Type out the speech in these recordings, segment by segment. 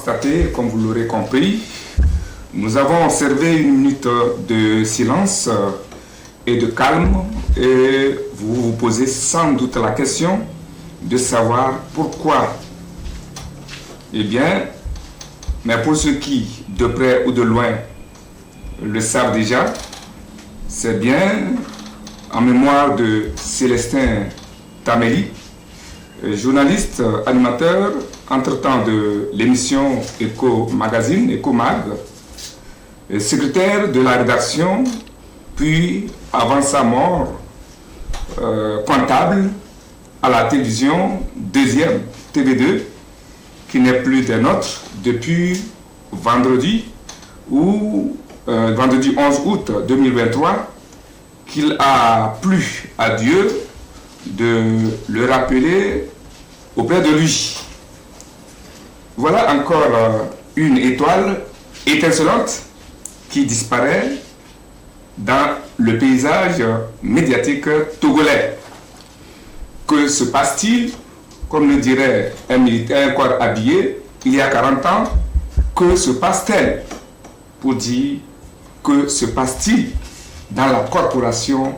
constaté, comme vous l'aurez compris, nous avons observé une minute de silence et de calme, et vous vous posez sans doute la question de savoir pourquoi. Eh bien, mais pour ceux qui, de près ou de loin, le savent déjà, c'est bien en mémoire de Célestin Taméli, journaliste, animateur, entre-temps de l'émission Eco Magazine, Eco Mag, secrétaire de la rédaction, puis, avant sa mort, comptable à la télévision deuxième, TV2, qui n'est plus des nôtres depuis vendredi 11 août 2023, qu'il a plu à Dieu de le rappeler auprès de lui. Voilà encore une étoile étincelante qui disparaît dans le paysage médiatique togolais. Que se passe-t-il, comme le dirait un militaire, un corps habillé, il y a 40 ans? Que se passe-t-il, pour dire que se passe-t-il dans la corporation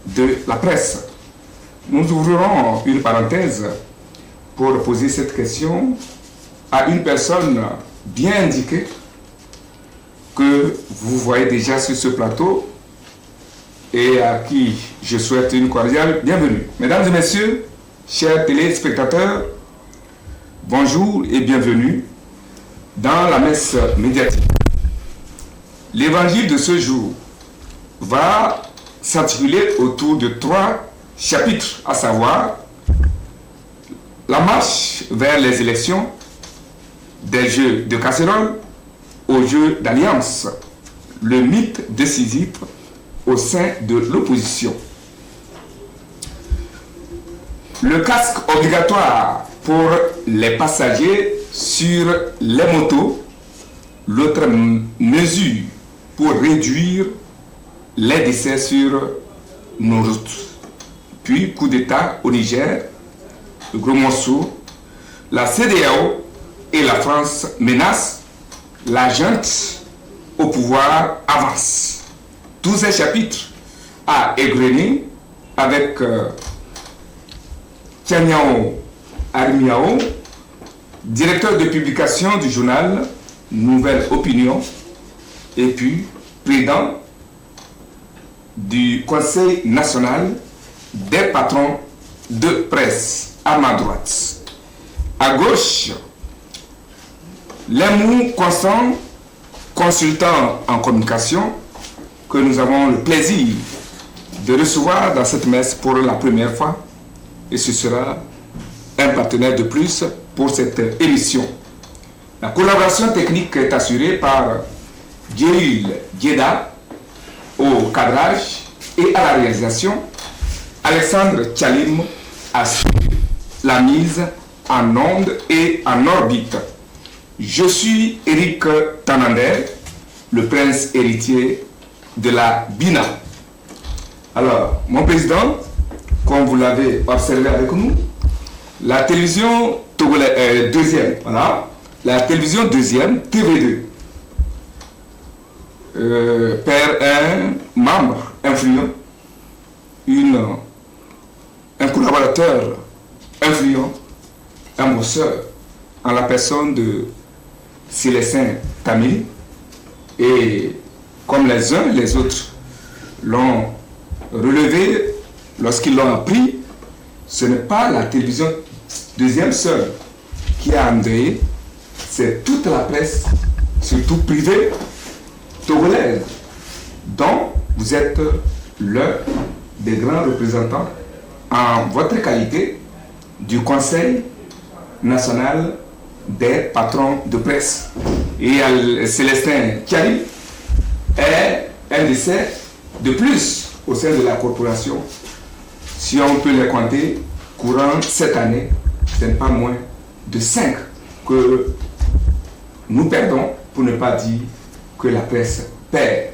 de la presse? Nous ouvrirons une parenthèse pour poser cette question à une personne bien indiquée que vous voyez déjà sur ce plateau et à qui je souhaite une cordiale bienvenue. Mesdames et messieurs, chers téléspectateurs, bonjour et bienvenue dans la messe médiatique. L'évangile de ce jour va s'articuler autour de 3 chapitres, à savoir la marche vers les élections, des jeux de casserole aux jeux d'alliance, le mythe décisif au sein de l'opposition. Le casque obligatoire pour les passagers sur les motos, l'autre mesure pour réduire les décès sur nos routes. Puis, coup d'État au Niger, le gros morceau, la CEDEAO et la France menacent, la junte au pouvoir avance. Tous ces chapitres à égrener avec Tianyao Armiao, directeur de publication du journal Nouvelle Opinion, et puis président du Conseil national des patrons de presse, à ma droite. À gauche, Lemou Constant, consultant en communication, que nous avons le plaisir de recevoir dans cette messe pour la première fois, et ce sera un partenaire de plus pour cette émission. La collaboration technique est assurée par Djeril Djeda au cadrage et à la réalisation. Alexandre Tchalim assure la mise en onde et en orbite. Je suis Eric Tanander, le prince héritier de la Bina. Alors, mon président, comme vous l'avez observé avec nous, la télévision togolaise deuxième, voilà, la télévision deuxième, TV2, perd un membre influent, un collaborateur influent, un bosseur, en la personne de Célestin Taméli, et comme les uns et les autres l'ont relevé lorsqu'ils l'ont appris, ce n'est pas la télévision deuxième seule qui a endeuillé, c'est toute la presse, surtout privée, togolaise, dont vous êtes l'un des grands représentants en votre qualité du Conseil national des patrons de presse. Et Célestin Tchalim est un décès de plus au sein de la corporation. Si on peut les compter, courant cette année, ce n'est pas moins de 5 que nous perdons, pour ne pas dire que la presse perd.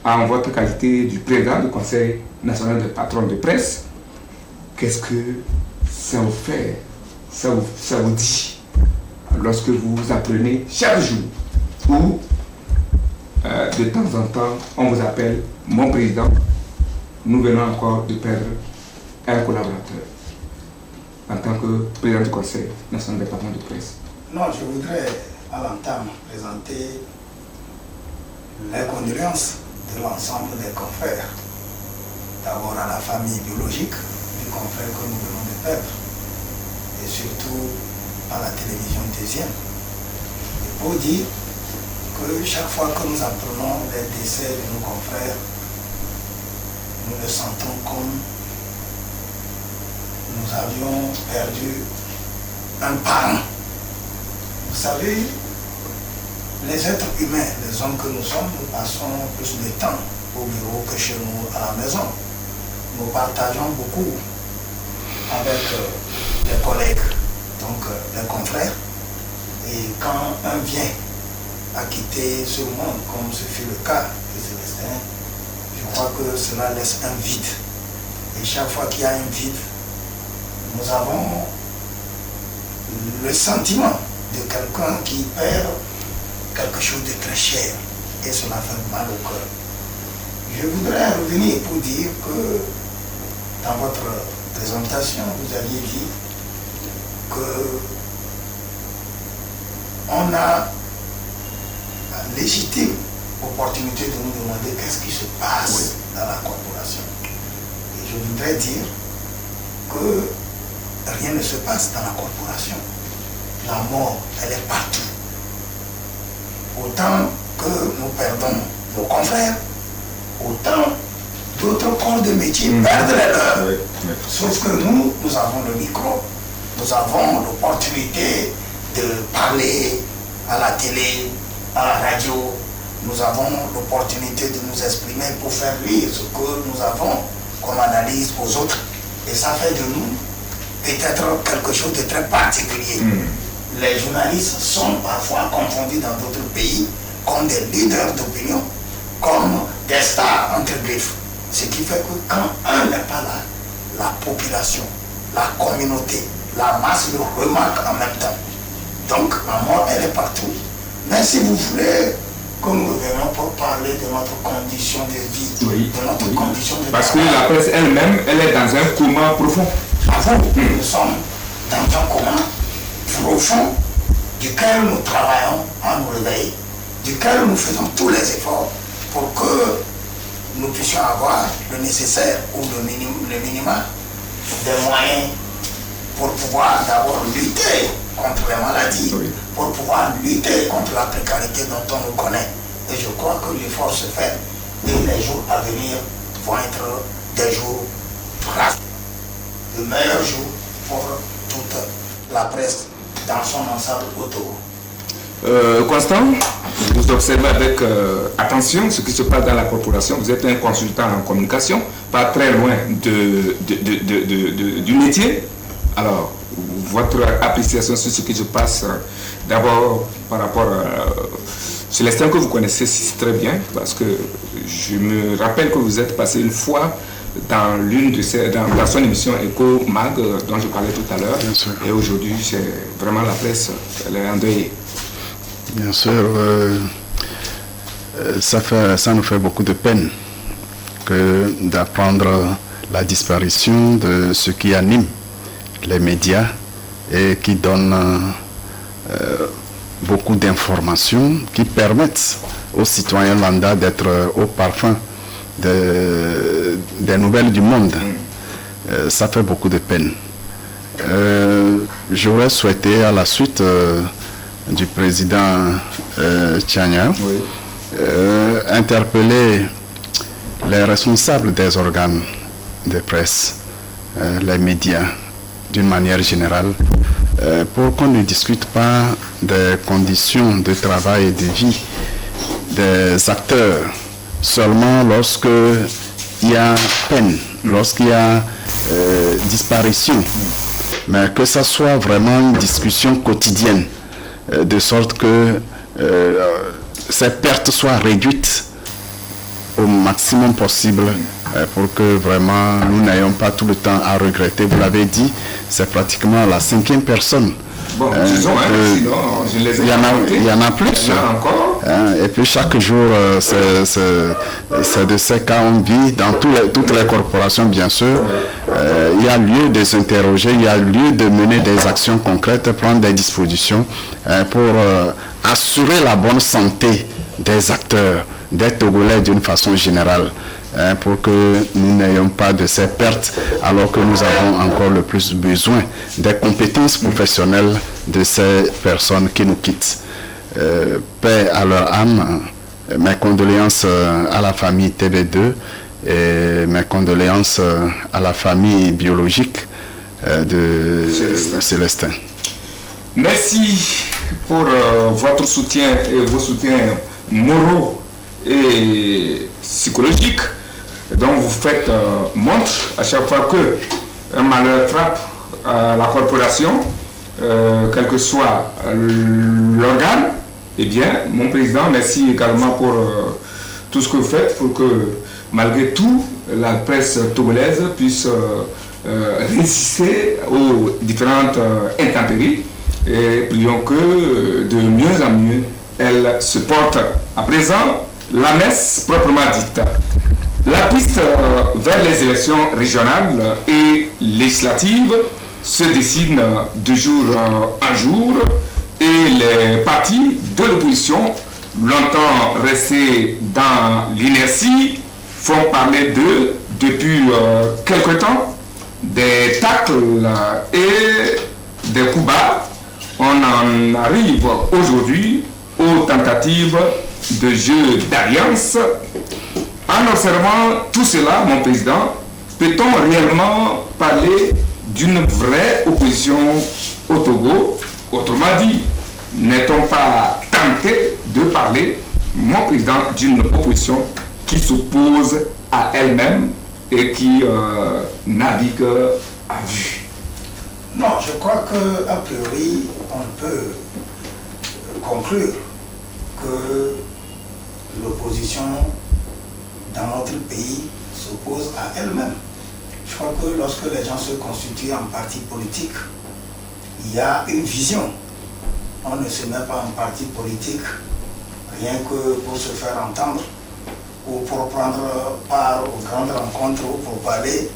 En votre qualité du président du Conseil national des patrons de presse, qu'est-ce que ça vous fait, ça vous dit? lorsque vous apprenez chaque jour ou de temps en temps on vous appelle mon président, nous venons encore de perdre un collaborateur en tant que président du Conseil national des départements de presse? Non, je voudrais à l'entame présenter les condoléances de l'ensemble des confrères. D'abord à la famille biologique du confrère que nous venons de perdre, et surtout à la télévision deuxième. Et pour dire que chaque fois que nous apprenons les décès de nos confrères, nous le sentons comme nous avions perdu un parent. Vous savez, les êtres humains, les hommes que nous sommes, nous passons plus de temps au bureau que chez nous à la maison. Nous partageons beaucoup avec les collègues, donc les confrères. Et quand un vient à quitter ce monde, comme ce fut le cas de Célestin, je crois que cela laisse un vide. Et chaque fois qu'il y a un vide, nous avons le sentiment de quelqu'un qui perd quelque chose de très cher. Et cela fait mal au cœur. Je voudrais revenir pour dire que dans votre présentation, vous aviez dit que on a la légitime opportunité de nous demander qu'est-ce qui se passe dans la corporation. Et je voudrais dire que rien ne se passe dans la corporation. La mort, elle est partout. Autant que nous perdons nos confrères, autant d'autres corps de métier perdent les leurs. Sauf que nous avons le micro, nous avons l'opportunité de parler à la télé, à la radio, nous avons l'opportunité de nous exprimer pour faire lire ce que nous avons comme analyse aux autres. Et ça fait de nous peut-être quelque chose de très particulier. Les journalistes sont parfois confondus dans d'autres pays comme des leaders d'opinion, comme des stars entre griffes. Ce qui fait que quand un n'est pas là, la population, la communauté, la masse le remarque en même temps. Donc la mort, elle est partout. Mais si vous voulez que nous revenions pour parler de notre condition de vie, de notre condition de Parce travail. que la presse elle-même, elle est dans un coma profond. Nous sommes dans un coma profond duquel nous travaillons à nous réveiller, duquel nous faisons tous les efforts pour que nous puissions avoir le nécessaire ou le minimum des moyens pour pouvoir d'abord lutter contre les maladies, pour pouvoir lutter contre la précarité dont on nous connaît. Et je crois que l'effort se fait et les jours à venir vont être des jours pratiques, de meilleurs jours pour toute la presse dans son ensemble au Togo. Constant, vous observez avec attention ce qui se passe dans la corporation. Vous êtes un consultant en communication, pas très loin du métier. Alors, votre appréciation sur ce qui se passe, d'abord par rapport à Célestin que vous connaissez très bien, parce que je me rappelle que vous êtes passé une fois dans l'une de ces, dans son émission Eco Mag dont je parlais tout à l'heure. Et aujourd'hui, c'est vraiment la presse, elle est endeuillée. Bien sûr, ça nous fait beaucoup de peine que d'apprendre la disparition de ce qui anime les médias et qui donne beaucoup d'informations qui permettent aux citoyens lambda d'être au parfum des nouvelles du monde. Ça fait beaucoup de peine. J'aurais souhaité à la suite du président Tchania interpeller les responsables des organes de presse, les médias d'une manière générale, pour qu'on ne discute pas des conditions de travail et de vie des acteurs seulement lorsque il y a peine, lorsqu'il y a disparition, mais que ça soit vraiment une discussion quotidienne, de sorte que ces pertes soient réduites au maximum possible pour que vraiment nous n'ayons pas tout le temps à regretter. Vous l'avez dit, c'est pratiquement la 5e personne Bon, disons, sinon, je les ai il y en a plus. Il y en a encore. Et puis chaque jour, c'est de ces cas on vit dans toutes les corporations, bien sûr. Il y a lieu de s'interroger, il y a lieu de mener des actions concrètes, prendre des dispositions pour assurer la bonne santé des acteurs, des Togolais d'une façon générale. Pour que nous n'ayons pas de ces pertes alors que nous avons encore le plus besoin des compétences professionnelles de ces personnes qui nous quittent. Paix à leur âme, mes condoléances à la famille TB2 et mes condoléances à la famille biologique de Célestin. Merci pour votre soutien et vos soutiens moraux et psychologiques dont vous faites montre à chaque fois que un malheur frappe la corporation, quel que soit l'organe. Eh bien, mon président, merci également pour tout ce que vous faites pour que, malgré tout, la presse togolaise puisse résister aux différentes intempéries et prions que de mieux en mieux elle se porte. À présent, la messe proprement dite. La piste vers les élections régionales et législatives se dessine de jour en jour et les partis de l'opposition, longtemps restés dans l'inertie, font parler d'eux depuis quelque temps. Des tacles et des coups bas, on en arrive aujourd'hui aux tentatives de jeu d'alliance. En observant tout cela, mon président, peut-on réellement parler d'une vraie opposition au Togo? Autrement dit, n'est-on pas tenté de parler, mon président, d'une opposition qui s'oppose à elle-même et qui navigue à vue? Non, je crois qu'a priori, on peut conclure que l'opposition dans notre pays s'oppose à elle-même. Je crois que lorsque les gens se constituent en parti politique, il y a une vision. On ne se met pas en parti politique rien que pour se faire entendre ou pour prendre part aux grandes rencontres ou pour parler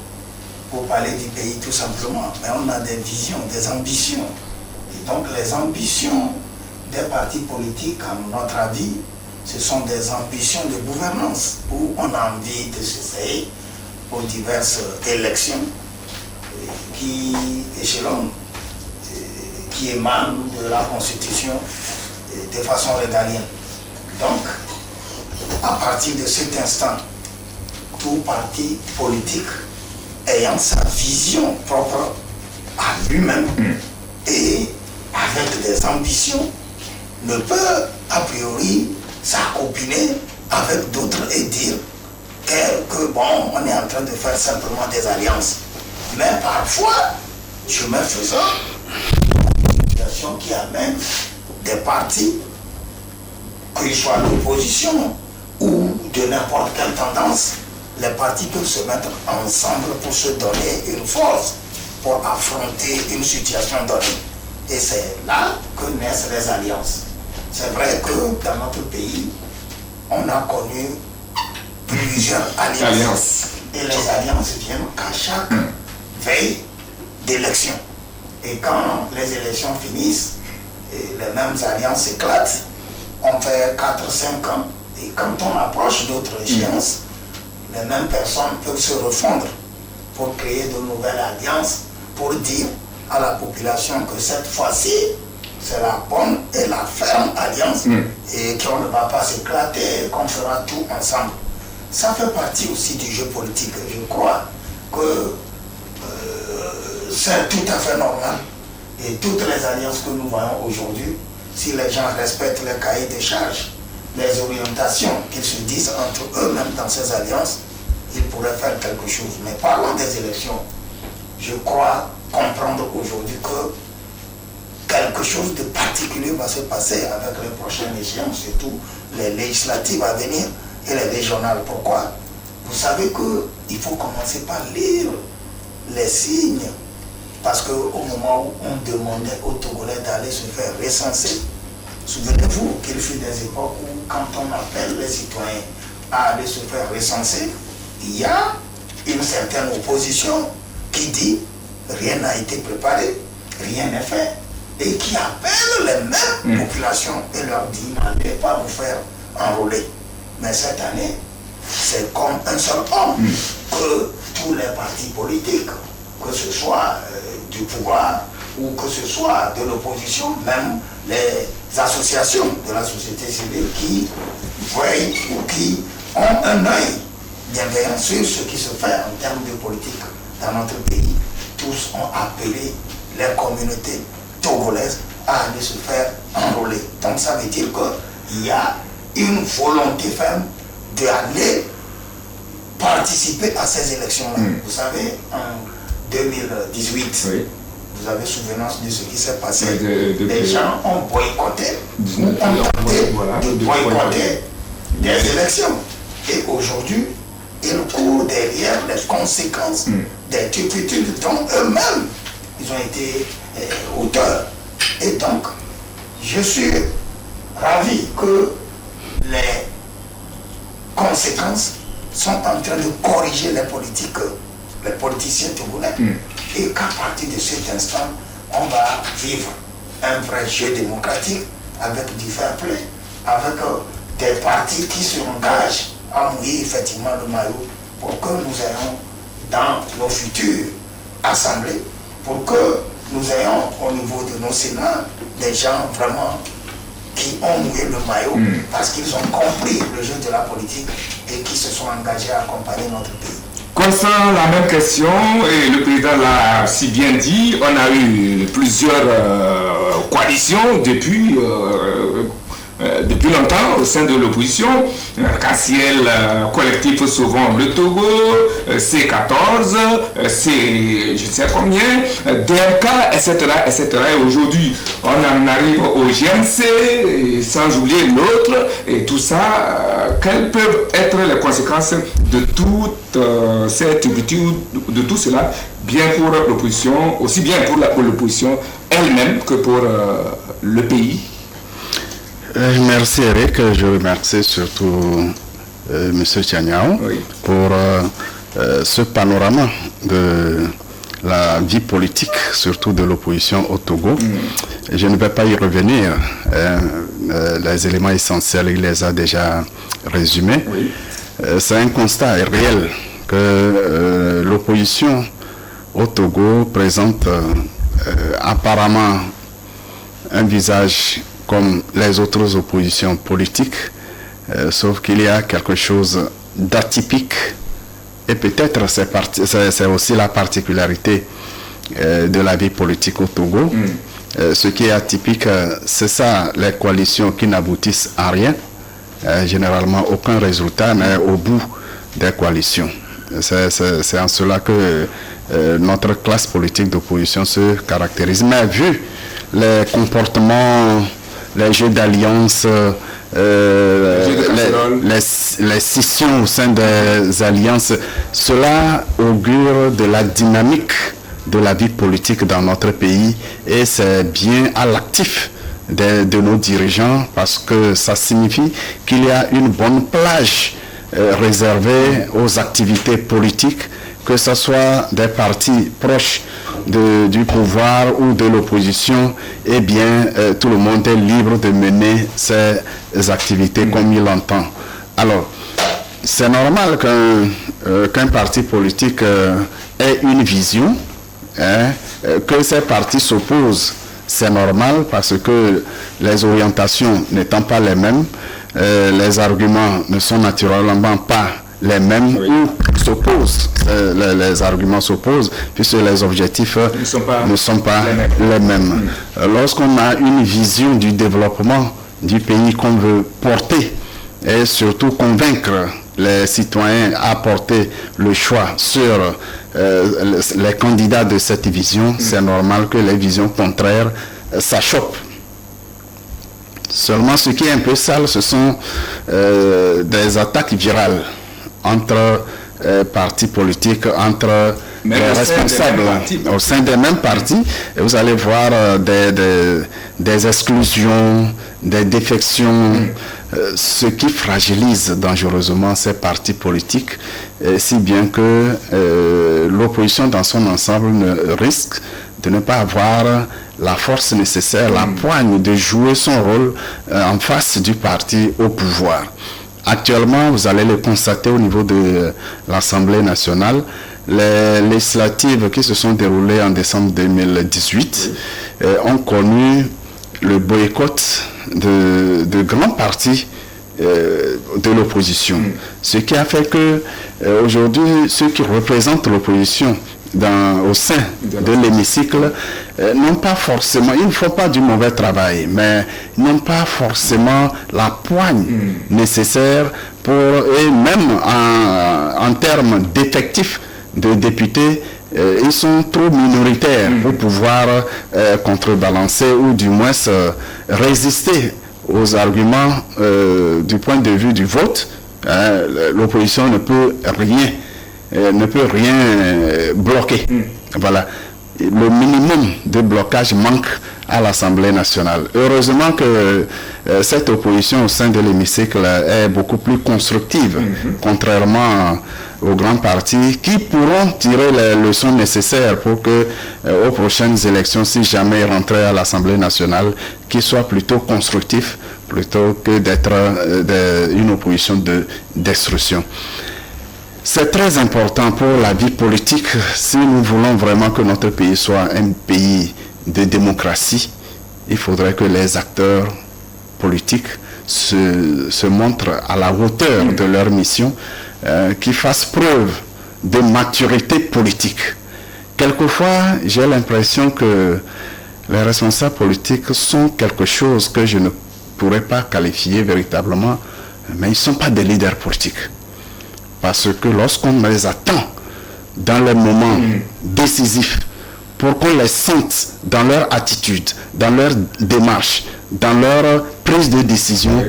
du pays tout simplement. Mais on a des visions, des ambitions. Et donc les ambitions des partis politiques, à notre avis, ce sont des ambitions de gouvernance où on a envie de s'essayer aux diverses élections qui échelonnent, qui émanent de la Constitution de façon régalienne. Donc, à partir de cet instant, tout parti politique ayant sa vision propre à lui-même et avec des ambitions ne peut a priori s'accopiner avec d'autres et dire que bon, on est en train de faire simplement des alliances. Mais parfois, chemin faisant, une situation qui amène des partis, qu'ils soient l'opposition ou de n'importe quelle tendance, les partis peuvent se mettre ensemble pour se donner une force pour affronter une situation donnée. Et c'est là que naissent les alliances. C'est vrai que dans notre pays, on a connu plusieurs alliances. Et les alliances viennent qu'à chaque veille d'élection. Et quand les élections finissent, et les mêmes alliances éclatent, on fait 4-5 ans. Et quand on approche d'autres échéances, les mêmes personnes peuvent se refondre pour créer de nouvelles alliances, pour dire à la population que cette fois-ci, c'est la bonne et la ferme alliance et qu'on ne va pas s'éclater, qu'on fera tout ensemble. Ça fait partie aussi du jeu politique. Je crois que c'est tout à fait normal. Et toutes les alliances que nous voyons aujourd'hui, si les gens respectent les cahiers de charges, les orientations qu'ils se disent entre eux-mêmes dans ces alliances, ils pourraient faire quelque chose. Mais parlons des élections. Je crois comprendre aujourd'hui que quelque chose de particulier va se passer avec les prochaines échéances, surtout les législatives à venir et les régionales. Pourquoi? Vous savez qu'il faut commencer par lire les signes parce qu'au moment où on demandait aux Togolais d'aller se faire recenser, souvenez-vous qu'il fut des époques où quand on appelle les citoyens à aller se faire recenser, il y a une certaine opposition qui dit rien n'a été préparé, rien n'est fait, et qui appelle les mêmes populations et leur dit n'allez pas vous faire enrôler. Mais cette année, c'est comme un seul homme que tous les partis politiques, que ce soit du pouvoir ou que ce soit de l'opposition, même les associations de la société civile qui voient ou qui ont un œil bienveillant sur ce qui se fait en termes de politique dans notre pays, tous ont appelé les communautés togolaises à aller se faire enrôler. Donc ça veut dire qu'il y a une volonté ferme d'aller participer à ces élections-là. Vous savez, en 2018, vous avez souvenance de ce qui s'est passé. Les gens ont boycotté, ont tenté de boycotter des élections. Et aujourd'hui, ils courent derrière les conséquences des turpitudes dont eux-mêmes, ils ont été auteurs. Et donc, je suis ravi que les conséquences sont en train de corriger les politiciens togolais, et qu'à partir de cet instant, on va vivre un vrai jeu démocratique avec du fair play, avec des partis qui se engagent à mouiller effectivement le maillot pour que nous ayons dans nos futures assemblées, pour que nous ayons au niveau de nos sénats des gens vraiment qui ont mouillé le maillot parce qu'ils ont compris le jeu de la politique et qui se sont engagés à accompagner notre pays. Concernant la même question, et le président l'a si bien dit, on a eu plusieurs coalitions depuis longtemps au sein de l'opposition. Cassiel, collectif Sauvons le Togo, C14, C je ne sais combien, DMK, etc. Et aujourd'hui, on en arrive au GNC, sans oublier l'autre, et tout ça, quelles peuvent être les conséquences de toute cette turpitude, de tout cela, bien pour l'opposition, aussi bien pour l'opposition elle-même que pour le pays? Merci Eric, je remercie surtout M. Tiagnao pour ce panorama de la vie politique, surtout de l'opposition au Togo. Je ne vais pas y revenir, les éléments essentiels, il les a déjà résumés. C'est un constat réel que l'opposition au Togo présente apparemment un visage comme les autres oppositions politiques, sauf qu'il y a quelque chose d'atypique, et peut-être c'est aussi la particularité de la vie politique au Togo. Ce qui est atypique, c'est ça, les coalitions qui n'aboutissent à rien, généralement aucun résultat n'est au bout des coalitions. C'est en cela que notre classe politique d'opposition se caractérise. Mais vu les comportements, les jeux d'alliance, les scissions au sein des alliances, cela augure de la dynamique de la vie politique dans notre pays, et c'est bien à l'actif de nos dirigeants, parce que ça signifie qu'il y a une bonne plage réservée aux activités politiques, que ce soit des partis proches du pouvoir ou de l'opposition. Eh bien, tout le monde est libre de mener ses activités comme il l'entend. Alors, c'est normal qu'un parti politique ait une vision, que ces partis s'opposent. C'est normal, parce que les orientations n'étant pas les mêmes, les arguments ne sont naturellement pas les mêmes, ou s'opposent, les arguments s'opposent, puisque les objectifs ne sont pas les mêmes. Lorsqu'on a une vision du développement du pays qu'on veut porter, et surtout convaincre les citoyens à porter le choix sur les candidats de cette vision, c'est normal que les visions contraires s'achoppent. Seulement, ce qui est un peu sale, ce sont des attaques virales entre partis politiques, entre Mais les responsables au sein des mêmes partis, et vous allez voir des exclusions, des défections, ce qui fragilise dangereusement ces partis politiques, si bien que l'opposition dans son ensemble risque de ne pas avoir la force nécessaire, la poigne de jouer son rôle en face du parti au pouvoir. Actuellement, vous allez le constater au niveau de l'Assemblée nationale, les législatives qui se sont déroulées en décembre 2018 ont connu le boycott de grands partis de l'opposition. Ce qui a fait que aujourd'hui, ceux qui représentent l'opposition au sein de l'hémicycle n'ont pas forcément, ils ne font pas du mauvais travail, mais n'ont pas forcément la poigne nécessaire pour, et même en termes d'effectifs de députés, ils sont trop minoritaires pour pouvoir contrebalancer ou du moins résister aux arguments du point de vue du vote. L'opposition ne peut rien bloquer. Voilà. Le minimum de blocage manque à l'Assemblée nationale. Heureusement que cette opposition au sein de l'hémicycle est beaucoup plus constructive, contrairement aux grands partis qui pourront tirer les leçons nécessaires pour que aux prochaines élections, si jamais ils rentraient à l'Assemblée nationale, qu'ils soient plutôt constructifs plutôt que d'être une opposition de destruction. C'est très important pour la vie politique si nous voulons vraiment que notre pays soit un pays de démocratie. Il faudrait que les acteurs politiques se montrent à la hauteur de leur mission, qu'ils fassent preuve de maturité politique. Quelquefois, j'ai l'impression que les responsables politiques sont quelque chose que je ne pourrais pas qualifier véritablement, mais ils ne sont pas des leaders politiques. Parce que lorsqu'on les attend dans les moments décisifs, pour qu'on les sente dans leur attitude, dans leur démarche, dans leur prise de décision,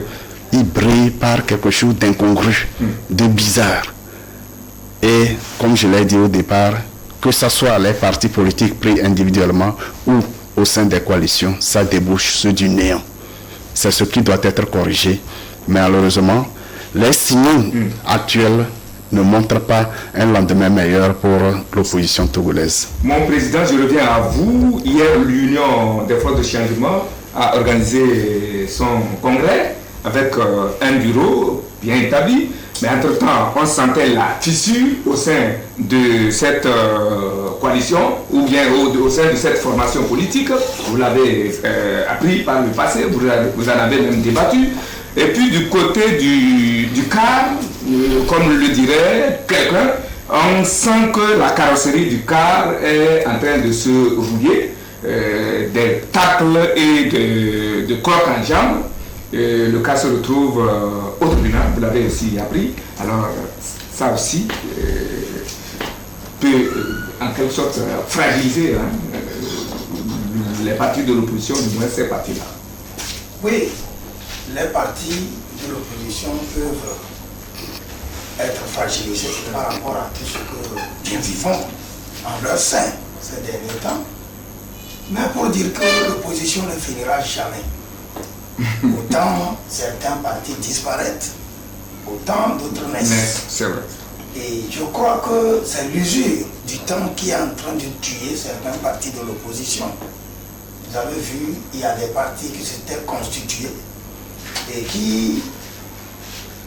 ils brillent par quelque chose d'incongru, de bizarre. Et comme je l'ai dit au départ, que ce soit les partis politiques pris individuellement ou au sein des coalitions, ça débouche sur du néant. C'est ce qui doit être corrigé. Mais malheureusement, les signaux actuels ne montrent pas un lendemain meilleur pour l'opposition togolaise. Mon président, je reviens à vous. Hier, l'Union des forces de changement a organisé son congrès avec un bureau bien établi. Mais entre-temps, on sentait la fissure au sein de cette coalition ou bien au sein de cette formation politique. Vous l'avez appris par le passé, vous en avez même débattu. Et puis du côté du car, comme le dirait quelqu'un, on sent que la carrosserie du car est en train de se rouiller, des tacles et de crocs en jambes. Le cas se retrouve au tribunal, vous l'avez aussi appris. Alors ça aussi peut en quelque sorte fragiliser les partis de l'opposition, du moins ces partis-là. Oui, les partis de l'opposition peuvent être fragilisés par rapport à tout ce que nous vivons en leur sein ces derniers temps. Mais pour dire que l'opposition ne finira jamais. Autant certains partis disparaissent, autant d'autres naissent. C'est vrai. Et je crois que c'est l'usure du temps qui est en train de tuer certains partis de l'opposition. Vous avez vu, il y a des partis qui s'étaient constitués et qui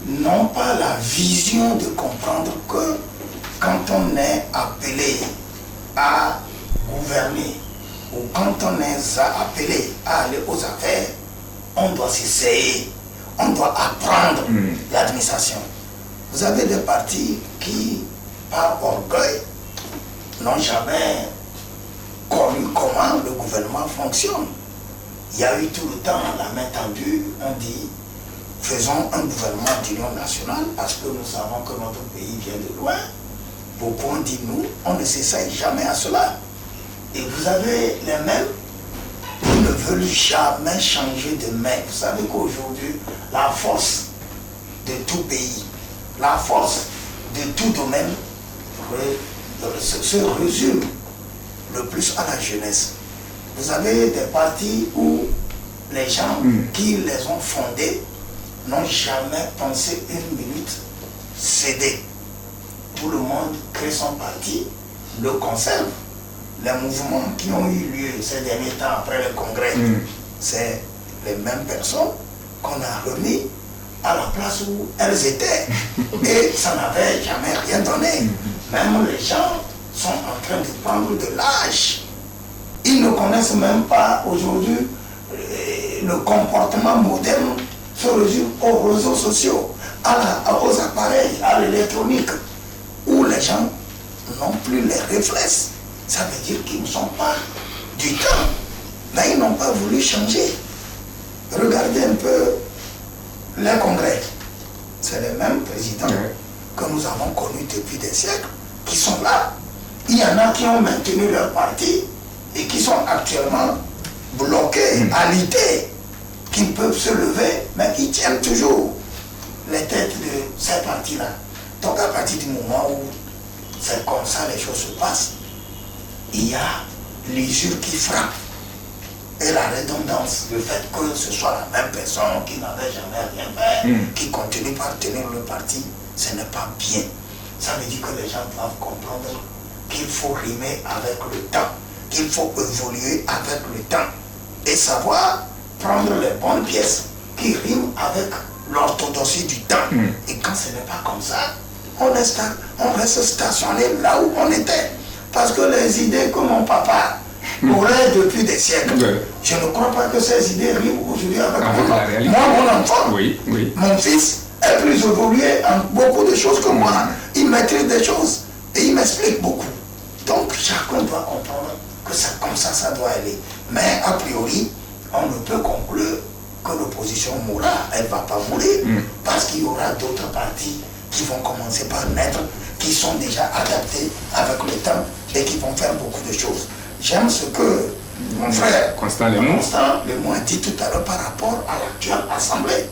n'ont pas la vision de comprendre que quand on est appelé à gouverner ou quand on est appelé à aller aux affaires, on doit s'essayer, on doit apprendre l'administration. Vous avez des partis qui, par orgueil, n'ont jamais connu comment le gouvernement fonctionne. Il y a eu tout le temps la main tendue, on dit, faisons un gouvernement d'union nationale parce que nous savons que notre pays vient de loin. Beaucoup ont dit nous, on ne s'essaye jamais à cela. Et vous avez les mêmes qui ne veulent jamais changer de main. Vous savez qu'aujourd'hui, la force de tout pays, la force de tout domaine se résume le plus à la jeunesse. Vous avez des partis où les gens qui les ont fondés n'ont jamais pensé une minute céder. Tout le monde crée son parti, le conserve. Les mouvements qui ont eu lieu ces derniers temps après le congrès, c'est les mêmes personnes qu'on a remis à la place où elles étaient. Et ça n'avait jamais rien donné. Même les gens sont en train de prendre de l'âge. Ils ne connaissent même pas aujourd'hui le comportement moderne se résume aux réseaux sociaux, aux appareils, à l'électronique, où les gens n'ont plus les réflexes. Ça veut dire qu'ils ne sont pas du temps, mais ils n'ont pas voulu changer. Regardez un peu les congrès. C'est les mêmes présidents que nous avons connus depuis des siècles qui sont là. Il y en a qui ont maintenu leur parti et qui sont actuellement bloqués, alités, qui ne peuvent se lever, mais qui tiennent toujours les têtes de ces partis-là. Donc à partir du moment où c'est comme ça les choses se passent, il y a l'usure qui frappe et la redondance, le fait que ce soit la même personne qui n'avait jamais rien fait, qui continue par tenir le parti, ce n'est pas bien. Ça veut dire que les gens doivent comprendre qu'il faut rimer avec le temps, qu'il faut évoluer avec le temps et savoir prendre les bonnes pièces qui riment avec l'orthodoxie du temps. Et quand ce n'est pas comme ça, on reste stationné là où on était. Parce que les idées que mon papa aurait depuis des siècles, je ne crois pas que ces idées riment aujourd'hui avec moi, mon enfant. Mon fils est plus évolué en beaucoup de choses que moi. Il maîtrise des choses et il m'explique beaucoup. Donc chacun doit comprendre que c'est comme ça, ça doit aller. Mais a priori, on ne peut conclure que l'opposition mourra. Elle ne va pas mourir parce qu'il y aura d'autres partis qui vont commencer par naître, qui sont déjà adaptés avec le temps et qui vont faire beaucoup de choses. J'aime ce que mon frère Constant Lemon a dit tout à l'heure par rapport à l'actuelle Assemblée.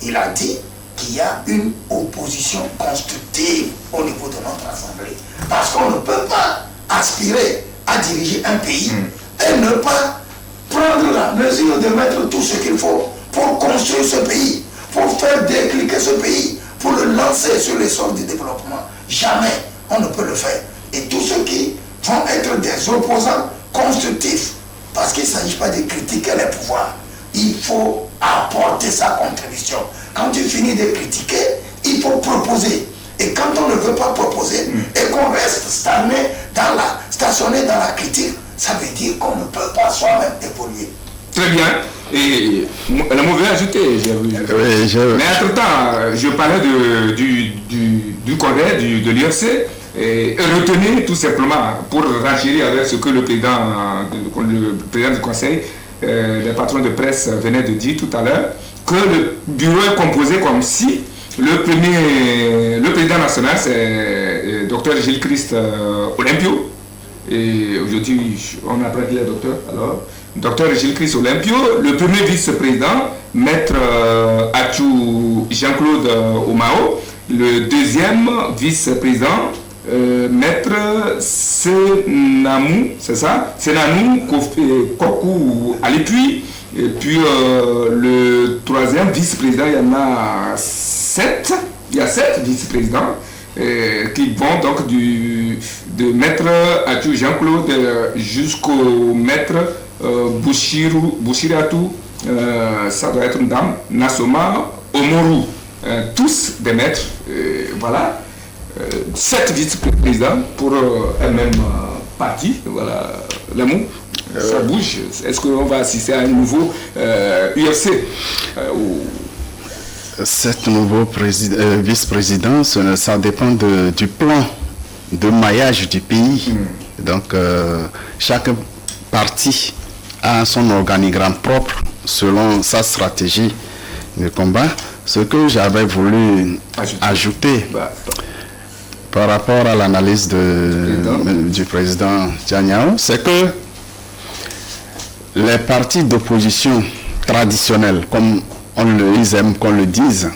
Il a dit qu'il y a une opposition constructive au niveau de notre Assemblée. Parce qu'on ne peut pas aspirer à diriger un pays et ne pas prendre la mesure de mettre tout ce qu'il faut pour construire ce pays, pour faire décliquer ce pays, pour le lancer sur les sols du développement. Jamais on ne peut le faire. Et tous ceux qui vont être des opposants constructifs, parce qu'il ne s'agit pas de critiquer les pouvoirs, il faut apporter sa contribution. Quand tu finis de critiquer, il faut proposer. Et quand on ne veut pas proposer et qu'on reste stationné dans la critique, ça veut dire qu'on ne peut pas soi-même évoluer. Très bien. Et le mot veut ajouter. Mais entre-temps, je parlais du congrès, de l'UFC, et retenez tout simplement, pour renchérir avec ce que le président du conseil, les patrons de presse venait de dire tout à l'heure, que le bureau est composé comme si le président national, c'est Dr Gilles Christ Olympio. Et aujourd'hui, on apprend qu'il est docteur. Alors, Dr Gilles Christ Olympio, le premier vice-président, maître Atchou Jean-Claude Omao, le deuxième vice-président, maître Senamou, c'est ça, Senamou Kokou Alipui, et puis le troisième vice-président, il y en a 7, il y a 7 vice-présidents qui vont donc de maître Atchou Jean-Claude jusqu'au maître Bouchiratou, ça doit être une dame, Nassoma Omoru, tous des maîtres, voilà. 7 vice-présidents pour un même parti, voilà, l'amour, ça bouge. Est-ce qu'on va assister à un nouveau UFC 7 nouveaux vice-présidents, ça dépend du plan de maillage du pays. Donc, chaque parti a son organigramme propre selon sa stratégie de combat. Ce que j'avais voulu ajouter par rapport à l'analyse du président Dianyao, c'est que les partis d'opposition traditionnels, comme ils aiment qu'on le dise,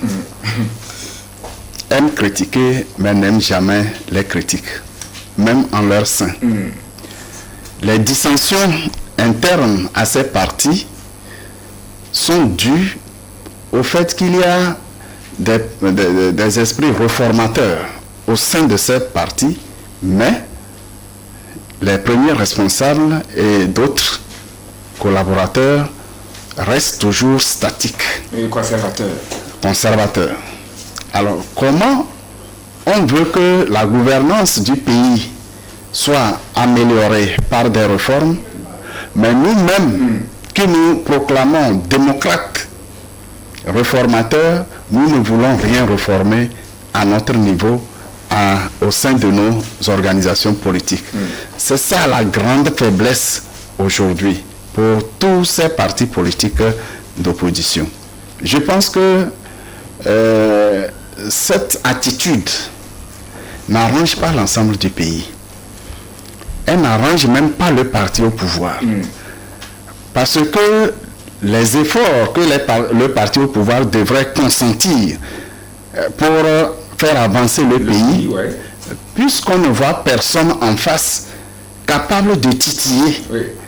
aiment critiquer, mais n'aiment jamais les critiques. même en leur sein. Les dissensions internes à ces partis sont dues au fait qu'il y a des esprits réformateurs au sein de ces partis, mais les premiers responsables et d'autres collaborateurs restent toujours statiques. Et conservateurs. Alors, comment on veut que la gouvernance du pays soit améliorée par des réformes, mais nous-mêmes, que nous proclamons démocrates, réformateurs, nous ne voulons rien réformer à notre niveau, au sein de nos organisations politiques. C'est ça la grande faiblesse aujourd'hui pour tous ces partis politiques d'opposition. Je pense que cette attitude n'arrange pas l'ensemble du pays. Elle n'arrange même pas le parti au pouvoir. Parce que les efforts que le parti au pouvoir devrait consentir pour faire avancer le pays, puisqu'on ne voit personne en face capable de titiller,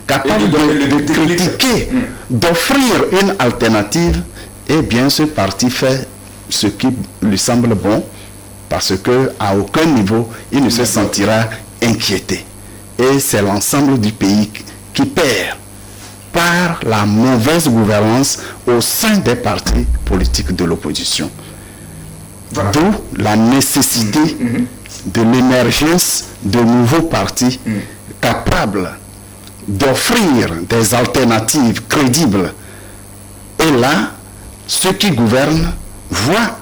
capable de critiquer, d'offrir une alternative, eh bien ce parti fait ce qui lui semble bon, parce qu'à aucun niveau il ne se sentira inquiété. Et c'est l'ensemble du pays qui perd par la mauvaise gouvernance au sein des partis politiques de l'opposition. Voilà. D'où la nécessité de l'émergence de nouveaux partis capables d'offrir des alternatives crédibles. Et là, ceux qui gouvernent voient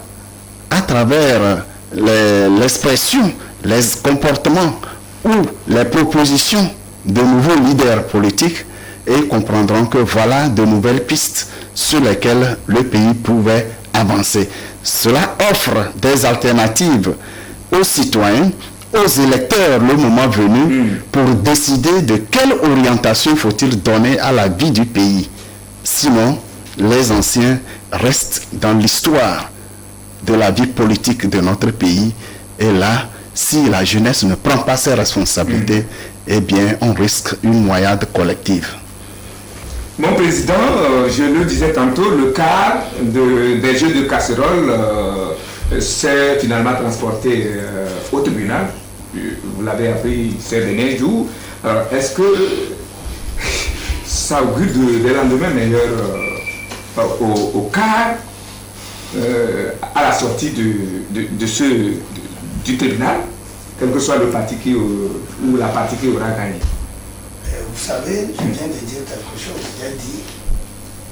à travers l'expression, les comportements ou les propositions de nouveaux leaders politiques et comprendront que voilà de nouvelles pistes sur lesquelles le pays pouvait avancer. Cela offre des alternatives aux citoyens, aux électeurs le moment venu pour décider de quelle orientation faut-il donner à la vie du pays. Sinon, les anciens restent dans l'histoire de la vie politique de notre pays. Et là, si la jeunesse ne prend pas ses responsabilités, eh bien, on risque une noyade collective. Mon président, je le disais tantôt, le cas des jeux de casserole s'est finalement transporté au tribunal. Vous l'avez appris ces derniers jours. Est-ce que ça augure des lendemains meilleurs au cas à la sortie du tribunal, quel que soit le parti ou la partie qui aura gagné? Vous savez, je viens de dire quelque chose. J'ai dit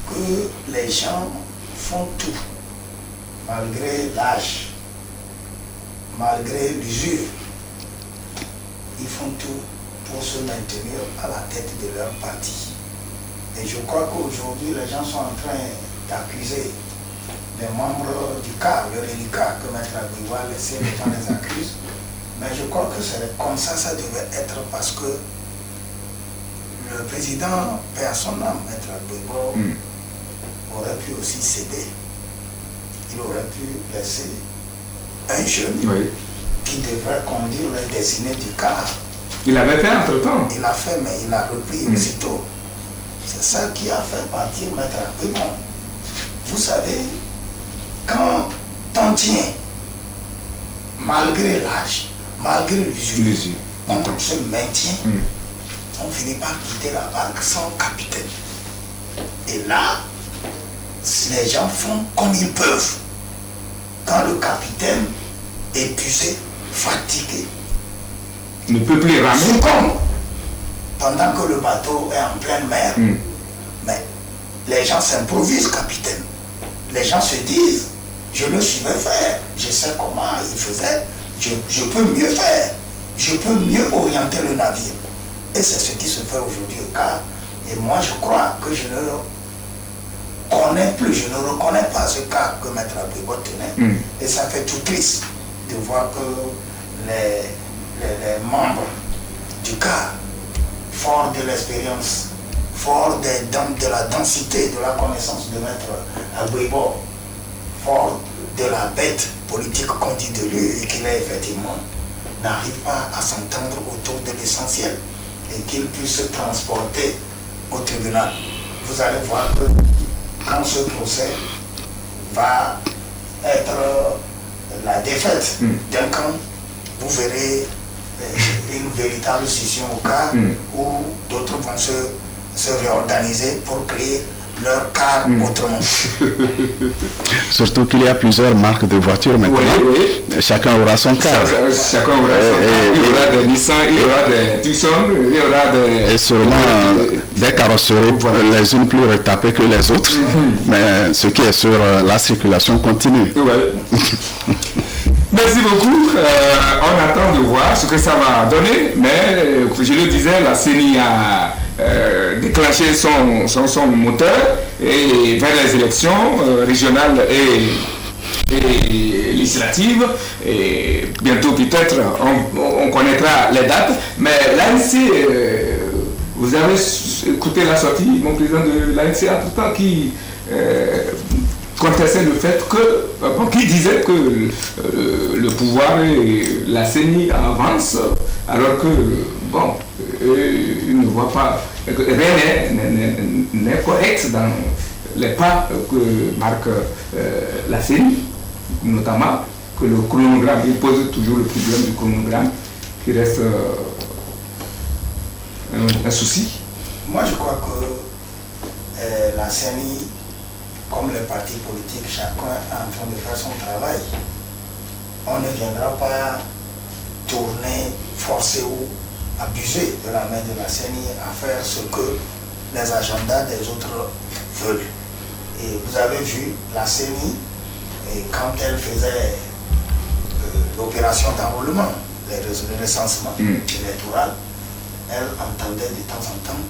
que les gens font tout, malgré l'âge, malgré l'usure. Ils font tout pour se maintenir à la tête de leur parti. Et je crois qu'aujourd'hui, les gens sont en train d'accuser les membres du CAR, le reliquat que Maître Agbouiba a laissé, les gens les accusent. Mais je crois que c'est comme ça devait être, parce que le président, paix à son âme, Maître Agbouiba, aurait pu aussi céder. Il aurait pu laisser un jeune qui devrait conduire les destinées du CAR. Il l'avait fait entre-temps. Il l'a fait, mais il a repris aussitôt. C'est ça qui a fait partir Maître Agbouiba. Vous savez, quand on tient, malgré l'âge, malgré l'usure, on se maintient, on finit par quitter la banque sans capitaine. Et là, les gens font comme ils peuvent. Quand le capitaine, épuisé, fatigué, ne peut plus ramer, succombe pendant que le bateau est en pleine mer. Mais les gens s'improvisent capitaine. Les gens se disent, je le suivais faire, je sais comment il faisait, je peux mieux faire, je peux mieux orienter le navire. Et c'est ce qui se fait aujourd'hui au CAR. Et moi je crois que je ne connais plus, je ne reconnais pas ce CAR que Maître Agbouiba tenait. Et ça fait tout triste de voir que les membres du CAR, forts de l'expérience, forts de la densité, de la connaissance de Maître Agbouiba, fort de la bête politique qu'on dit de lui et qu'il est effectivement, n'arrivent pas à s'entendre autour de l'essentiel et qu'ils puissent se transporter au tribunal. Vous allez voir que quand ce procès va être la défaite d'un camp, vous verrez une véritable scission au cas où d'autres vont se réorganiser pour créer leur car autrement. Surtout qu'il y a plusieurs marques de voitures maintenant. Oui. Chacun aura son car. Chacun aura son car. Il y aura des Nissan, il y aura des Tucson, il y aura des... Et sûrement des carrosseries, les unes plus retapées que les autres. Mais ce qui est sûr, la circulation continue. Ouais. Merci beaucoup. On attend de voir ce que ça va donner, mais je le disais, la CENI a déclenché son moteur et vers les élections régionales et législatives. Et bientôt peut-être on connaîtra les dates, mais l'ANC, vous avez écouté la sortie, mon président de l'ANC entre-temps qui contestait le fait que, qui disait que le pouvoir et la CENI avancent, alors que, bon, ils ne voient pas, rien n'est correct dans les pas que marque la CENI, notamment que le chronogramme, il pose toujours le problème du chronogramme, qui reste un souci. Moi, je crois que la CENI, comme les partis politiques, chacun est en train de faire son travail. On ne viendra pas tourner, forcer ou abuser de la main de la CENI à faire ce que les agendas des autres veulent. Et vous avez vu la CENI, quand elle faisait l'opération d'enrôlement, le recensement électoral, elle entendait de temps en temps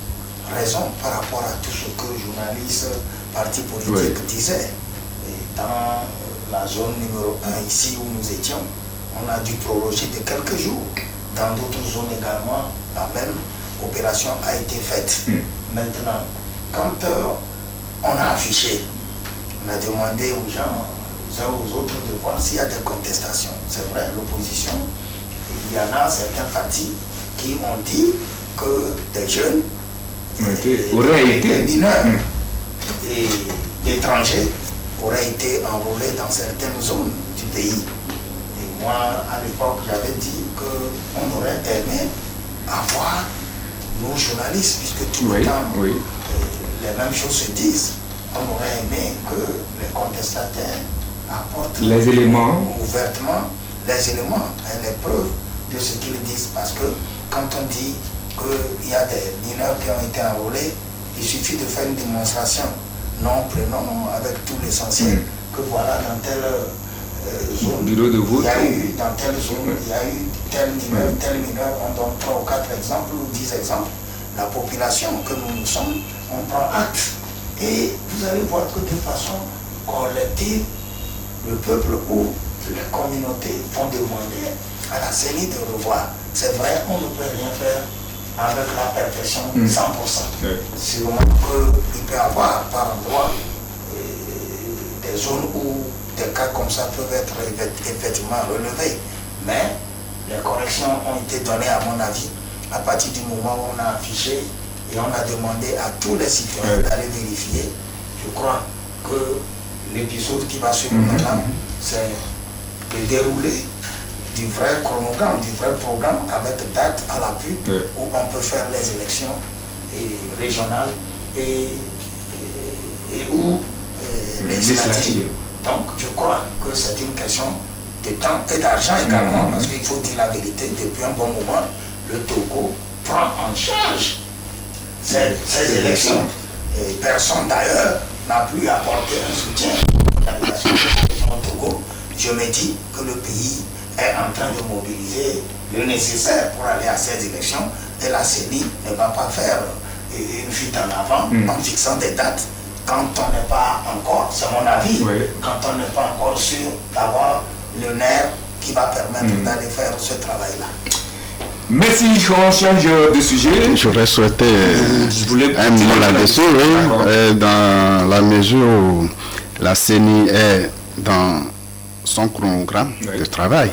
raison par rapport à tout ce que journalistes, partis politiques disaient. Et dans la zone numéro 1, ici où nous étions, on a dû proroger de quelques jours. Dans d'autres zones également, la même opération a été faite. Maintenant, quand on a affiché, on a demandé aux gens, aux uns aux autres, de voir s'il y a des contestations. C'est vrai, l'opposition, il y en a certains partis qui ont dit que des jeunes, des mineurs et étrangers auraient été enrôlés dans certaines zones du pays. Et moi, à l'époque, j'avais dit qu'on aurait aimé avoir nos journalistes, puisque tout le temps, les mêmes choses se disent. On aurait aimé que les contestataires apportent les éléments ouvertement les éléments et les preuves de ce qu'ils disent. Parce que quand on dit qu'il y a des mineurs qui ont été enrôlés, il suffit de faire une démonstration, nom, prénom, avec tout l'essentiel, que voilà, dans telle zone, bureau de vote, il y a eu, dans telle zone, il y a eu tel mineur, on donne 3 ou 4 exemples ou 10 exemples. La population que nous sommes, on prend acte. Et vous allez voir que de façon collective, le peuple ou les communautés vont demander à la CENI de revoir. C'est vrai, on ne peut rien faire avec la perfection 100%. Sûrement qu'il peut y avoir par endroit des zones où des cas comme ça peuvent être effectivement relevés. Mais les corrections ont été données, à mon avis, à partir du moment où on a affiché et on a demandé à tous les citoyens d'aller vérifier. Je crois que l'épisode qui va suivre maintenant, c'est le déroulé du vrai chronogramme, du vrai programme avec date à l'appui où on peut faire les élections régionales et où législatives. Donc je crois que c'est une question de temps et d'argent également, parce qu'il faut dire la vérité, depuis un bon moment, le Togo prend en charge ces élections. Et personne d'ailleurs n'a plus apporté un soutien à l'organisation des élections au Togo. Je me dis que le pays est en train de mobiliser le nécessaire pour aller à ces élections et la CENI ne va pas faire une fuite en avant en fixant des dates quand on n'est pas encore, c'est mon avis, quand on n'est pas encore sûr d'avoir le nerf qui va permettre d'aller faire ce travail-là. Merci, on change de sujet. J'aurais souhaité un mot là-dessus, dans la mesure où la CENI est dans son chronogramme de travail.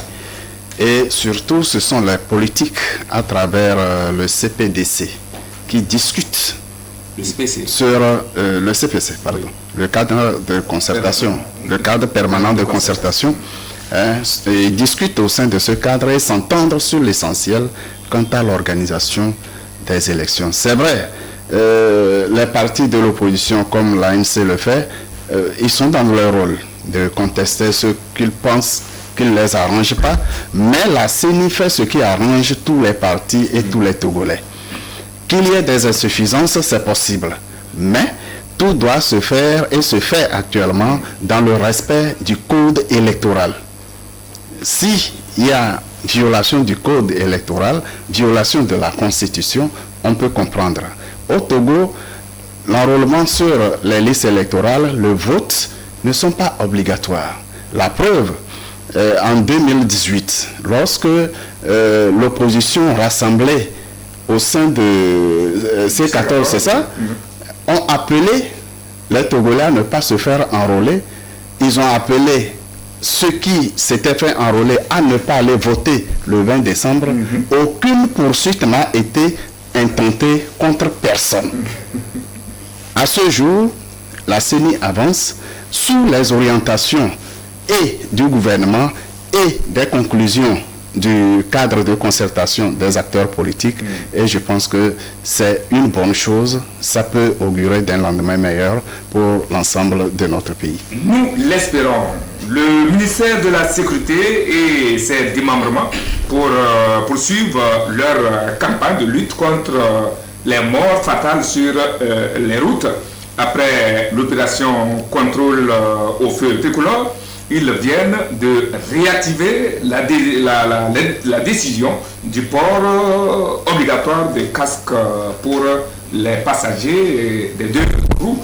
Et surtout, ce sont les politiques à travers le CPDC qui discutent Le CPC. sur le CPC, pardon, le cadre de concertation, le cadre permanent de concertation, et discutent au sein de ce cadre et s'entendre sur l'essentiel quant à l'organisation des élections. C'est vrai, les partis de l'opposition comme l'ANC le fait, ils sont dans leur rôle de contester ce qu'ils pensent qui ne les arrange pas, mais la CENI fait ce qui arrange tous les partis et tous les Togolais. Qu'il y ait des insuffisances, c'est possible, mais tout doit se faire et se fait actuellement dans le respect du code électoral. S'il y a violation du code électoral, violation de la Constitution, on peut comprendre. Au Togo, l'enrôlement sur les listes électorales, le vote, ne sont pas obligatoires. La preuve, en 2018, lorsque l'opposition rassemblée au sein de C14, c'est ça, ont appelé les Togolais à ne pas se faire enrôler. Ils ont appelé ceux qui s'étaient fait enrôler à ne pas aller voter le 20 décembre. Aucune poursuite n'a été intentée contre personne. À ce jour, la CENI avance sous les orientations et du gouvernement et des conclusions du cadre de concertation des acteurs politiques, et je pense que c'est une bonne chose. Ça peut augurer d'un lendemain meilleur pour l'ensemble de notre pays. Nous l'espérons. Le ministère de la Sécurité et ses démembrements pour poursuivre leur campagne de lutte contre les morts fatales sur les routes. Après l'opération contrôle au feu tricolore, ils viennent de réactiver la décision du port obligatoire des casques pour les passagers des deux roues.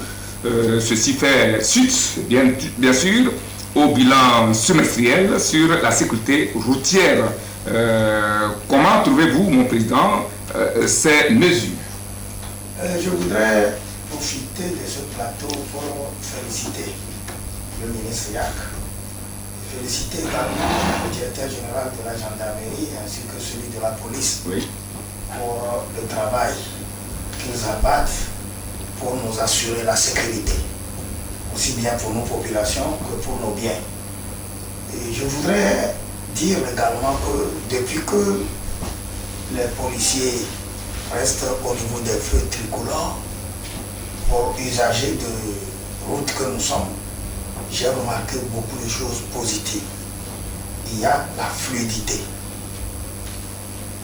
Ceci fait suite, bien sûr, au bilan semestriel sur la sécurité routière. Comment trouvez-vous, mon président, ces mesures? Je voudrais profiter de ce plateau pour féliciter le ministre Yac, féliciter également le directeur général de la gendarmerie ainsi que celui de la police pour le travail qu'ils abattent pour nous assurer la sécurité, aussi bien pour nos populations que pour nos biens. Et je voudrais dire également que depuis que les policiers restent au niveau des feux tricolores, pour usagers de route que nous sommes, j'ai remarqué beaucoup de choses positives. Il y a la fluidité.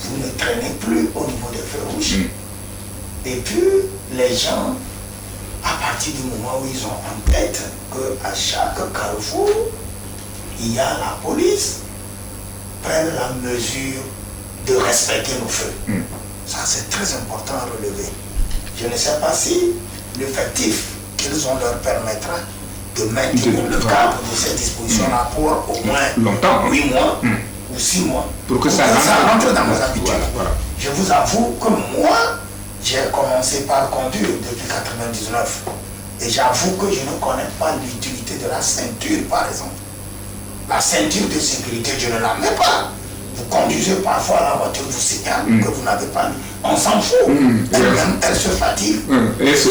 Vous ne traînez plus au niveau des feux rouges. Et puis, les gens, à partir du moment où ils ont en tête qu'à chaque carrefour, il y a la police, prennent la mesure de respecter nos feux. Ça, c'est très important à relever. Je ne sais pas si l'effectif qu'ils ont leur permettra de maintenir le cadre de ces dispositions-là pour au moins longtemps, 8 mois ou 6 mois. Pour que ça rentre dans nos habitudes. Voilà. Je vous avoue que moi, j'ai commencé par conduire depuis 1999. Et j'avoue que je ne connais pas l'utilité de la ceinture, par exemple. La ceinture de sécurité, je ne la mets pas. Vous conduisez parfois la voiture, vous signale que vous n'avez pas mis. On s'en fout. Elle-même, elle se fatigue. Elle se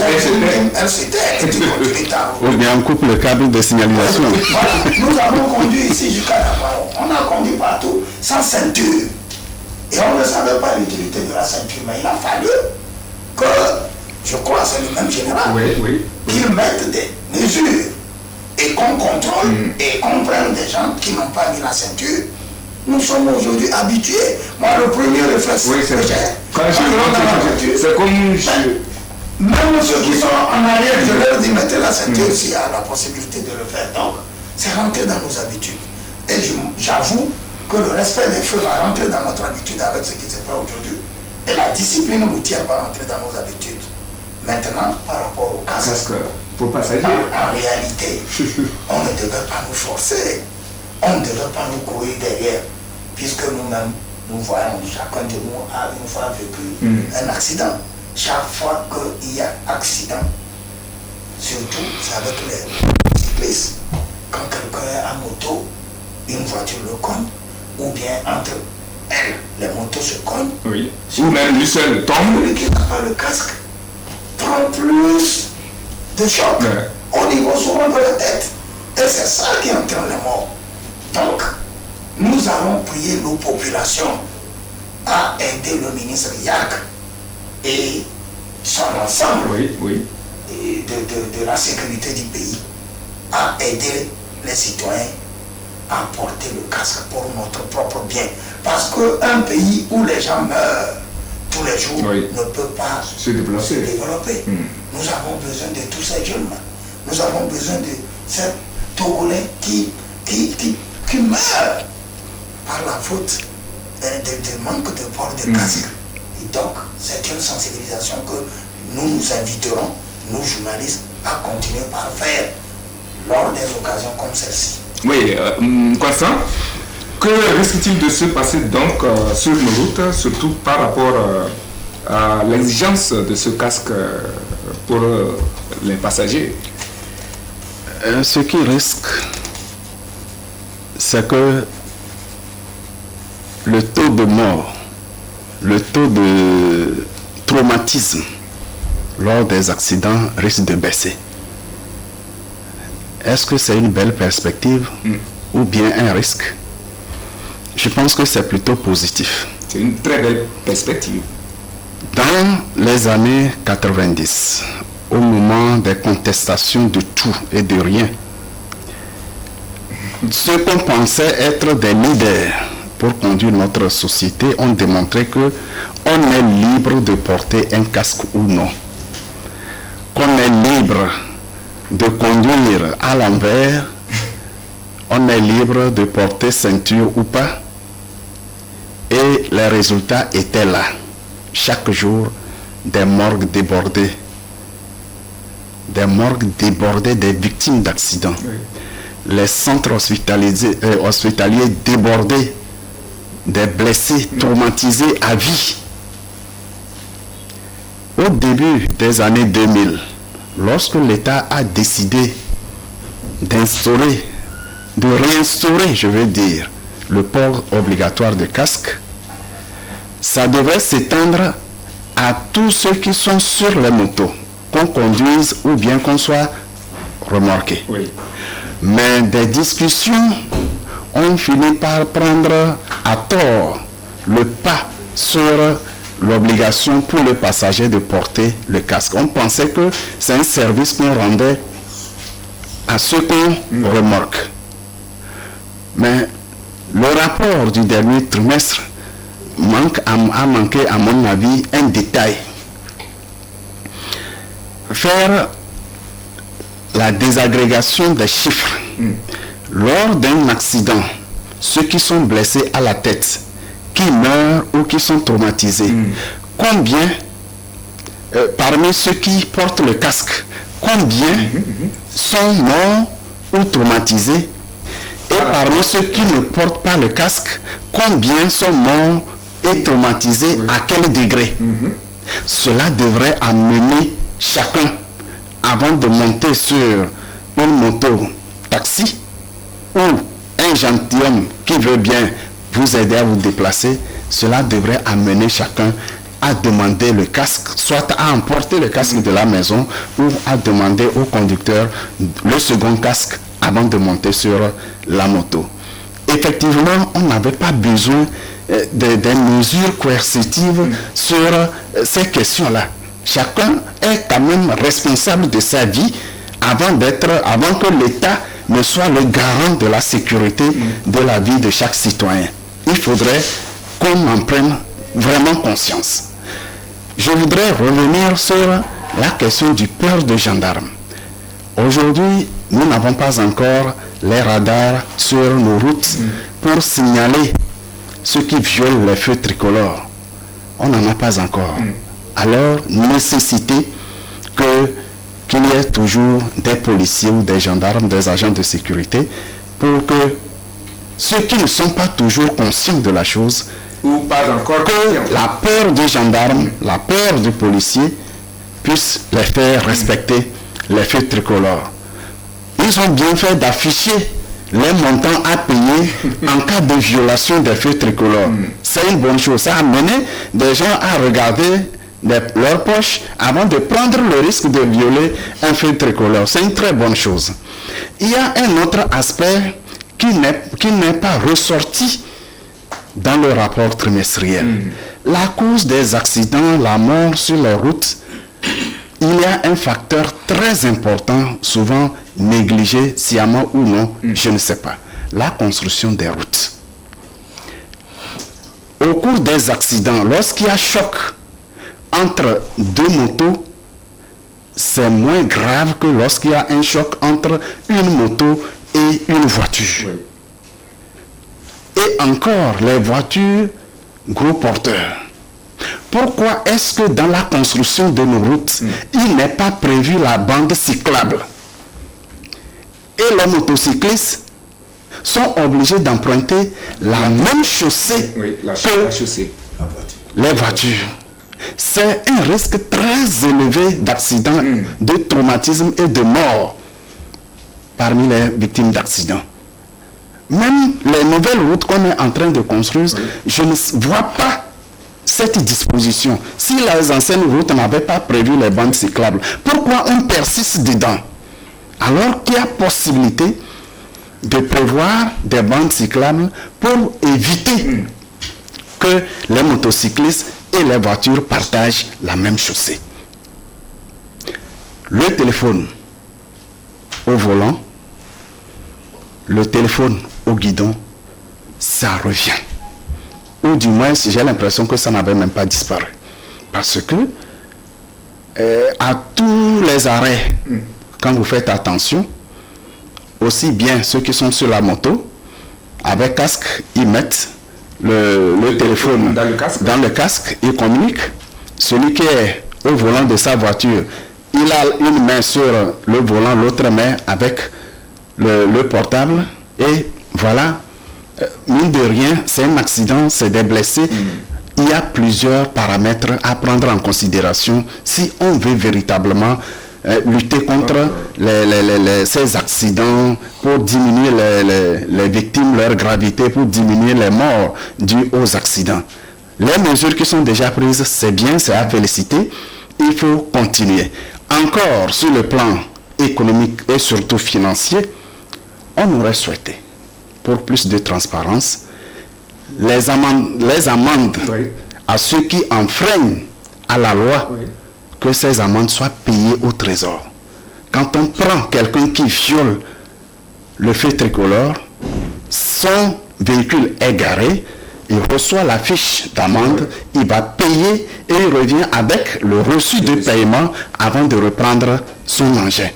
tait. Elle dit continue ta route. Ou bien on coupe le câble de signalisation. Voilà. Nous avons conduit ici jusqu'à Navarro. On a conduit partout sans ceinture. Et on ne savait pas l'utilité de la ceinture. Mais il a fallu que, je crois, c'est le même général, qu'il mette des mesures et qu'on contrôle et qu'on prenne des gens qui n'ont pas mis la ceinture. Nous sommes aujourd'hui habitués. Moi, le premier réflexe que j'ai, c'est comme même ceux qui sont en arrière, je leur dis mettez la ceinture s'il y a la possibilité de le faire. Donc, c'est rentrer dans nos habitudes. Et j'avoue que le respect des feux va rentrer dans notre habitude avec ce qui se fait aujourd'hui. Et la discipline routière va rentrer dans nos habitudes. Maintenant, par rapport au casque, pour passager. En réalité, on ne devait pas nous forcer. On ne devait pas nous courir derrière, puisque nous-mêmes, nous voyons, chacun de nous a une fois vécu un accident. Chaque fois qu'il y a accident, surtout c'est avec les cyclistes, quand quelqu'un est à moto, une voiture le cogne, ou bien entre elles, les motos se cognent. Oui. Ou même lui seul tombe. Celui qui n'a pas le casque prend plus de choc au niveau souvent de la tête. Et c'est ça qui entraîne les morts. Donc, nous avons prié nos populations à aider le ministre Yak et son ensemble de la sécurité du pays à aider les citoyens à porter le casque pour notre propre bien. Parce qu'un pays où les gens meurent tous les jours ne peut pas se développer. Nous avons besoin de tous ces jeunes. Nous avons besoin de ces Togolais qui meurent par la faute de manque de port de casque. Et donc, c'est une sensibilisation que nous inviterons, nous journalistes, à continuer par faire lors des occasions comme celle-ci. Oui, Constant, que risque-t-il de se passer donc sur nos routes, surtout par rapport à l'exigence de ce casque pour les passagers? Ce qui risque, c'est que le taux de mort, le taux de traumatisme lors des accidents risque de baisser. Est-ce que c'est une belle perspective ou bien un risque? Je pense que c'est plutôt positif. C'est une très belle perspective. Dans les années 90, au moment des contestations de tout et de rien, ceux qu'on pensait être des leaders pour conduire notre société ont démontré que on est libre de porter un casque ou non. Qu'on est libre de conduire à l'envers, on est libre de porter ceinture ou pas. Et les résultats étaient là. Chaque jour, des morgues débordées. Des morgues débordées des victimes d'accidents. Les centres hospitaliers débordés. Des blessés traumatisés à vie. Au début des années 2000, lorsque l'État a décidé d'instaurer, de réinstaurer, je veux dire, le port obligatoire de casque, ça devrait s'étendre à tous ceux qui sont sur les motos, qu'on conduise ou bien qu'on soit remorqué. Mais des discussions ont fini par prendre à tort le pas sur l'obligation pour le passager de porter le casque. On pensait que c'est un service qu'on rendait à ceux qu'on remorque. Mais le rapport du dernier trimestre a manqué, à mon avis, un détail. Faire la désagrégation des chiffres. Lors d'un accident, ceux qui sont blessés à la tête, qui meurent ou qui sont traumatisés, combien, parmi ceux qui portent le casque, combien sont morts ou traumatisés? Et parmi ceux qui ne portent pas le casque, combien sont morts et traumatisés, à quel degré? Cela devrait amener chacun, avant de monter sur une moto taxi ou un gentilhomme qui veut bien vous aider à vous déplacer, cela devrait amener chacun à demander le casque, soit à emporter le casque de la maison ou à demander au conducteur le second casque avant de monter sur la moto. Effectivement, on n'avait pas besoin des mesures coercitives sur ces questions-là. Chacun est quand même responsable de sa vie avant que l'État ne soit le garant de la sécurité de la vie de chaque citoyen. Il faudrait qu'on en prenne vraiment conscience. Je voudrais revenir sur la question du port de gendarme. Aujourd'hui, nous n'avons pas encore les radars sur nos routes pour signaler ceux qui violent les feux tricolores. On n'en a pas encore. Alors, nécessité qu'il y ait toujours des policiers ou des gendarmes, des agents de sécurité, pour que ceux qui ne sont pas toujours conscients de la chose, ou pas encore que la peur des gendarmes, la peur du policier, puisse les faire respecter les feux tricolores. Ils ont bien fait d'afficher les montants à payer en cas de violation des feux tricolores. C'est une bonne chose. Ça a amené des gens à regarder leurs poches avant de prendre le risque de violer un feu tricolore. C'est une très bonne chose. Il y a un autre aspect qui n'est pas ressorti dans le rapport trimestriel. La cause des accidents, la mort sur les routes, il y a un facteur très important, souvent négligé, sciemment ou non, je ne sais pas. La construction des routes. Au cours des accidents, lorsqu'il y a choc entre deux motos, c'est moins grave que lorsqu'il y a un choc entre une moto et une voiture. Et encore, les voitures, gros porteurs. Pourquoi est-ce que dans la construction de nos routes, il n'est pas prévu la bande cyclable? Et les motocyclistes sont obligés d'emprunter la même chaussée que la chaussée. Les voitures. C'est un risque très élevé d'accident, de traumatisme et de mort parmi les victimes d'accidents. Même les nouvelles routes qu'on est en train de construire, je ne vois pas cette disposition. Si les anciennes routes n'avaient pas prévu les bandes cyclables, pourquoi on persiste dedans? Alors qu'il y a possibilité de prévoir des bandes cyclables pour éviter que les motocyclistes et les voitures partagent la même chaussée. Le téléphone au volant, le téléphone au guidon, ça revient. Ou du moins, j'ai l'impression que ça n'avait même pas disparu. Parce que à tous les arrêts, quand vous faites attention, aussi bien ceux qui sont sur la moto, avec casque, ils mettent le téléphone dans le casque, ils communiquent. Celui qui est au volant de sa voiture, il a une main sur le volant, l'autre main avec le portable, et voilà. Mine de rien, c'est un accident, c'est des blessés. Il y a plusieurs paramètres à prendre en considération si on veut véritablement lutter contre ces accidents, pour diminuer les victimes, leur gravité, pour diminuer les morts dues aux accidents. Les mesures qui sont déjà prises, c'est bien, c'est à féliciter. Il faut continuer. Encore sur le plan économique et surtout financier, on aurait souhaité, pour plus de transparence, les amendes à ceux qui enfreignent à la loi, que ces amendes soient payées au trésor. Quand on prend quelqu'un qui viole le feu tricolore, son véhicule est garé, il reçoit la fiche d'amende, il va payer et il revient avec le reçu de paiement avant de reprendre son engin.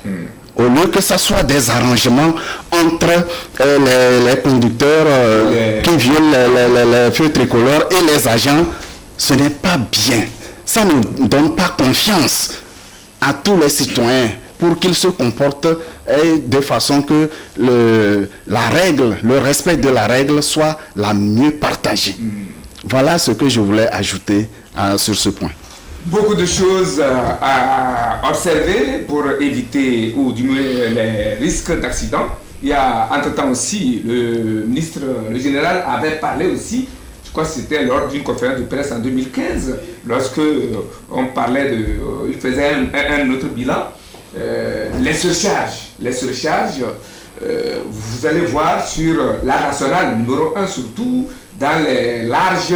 Au lieu que ce soit des arrangements entre les conducteurs qui violent les feux tricolores et les agents, ce n'est pas bien. Ça ne donne pas confiance à tous les citoyens pour qu'ils se comportent de façon que le respect de la règle soit la mieux partagée. Voilà ce que je voulais ajouter sur ce point. Beaucoup de choses à observer pour éviter ou diminuer les risques d'accident. Il y a entre-temps aussi, le général avait parlé aussi, je crois que c'était lors d'une conférence de presse en 2015, lorsque on parlait il faisait un autre bilan, les surcharges. Les surcharges, vous allez voir sur la nationale numéro 1 surtout, dans les larges,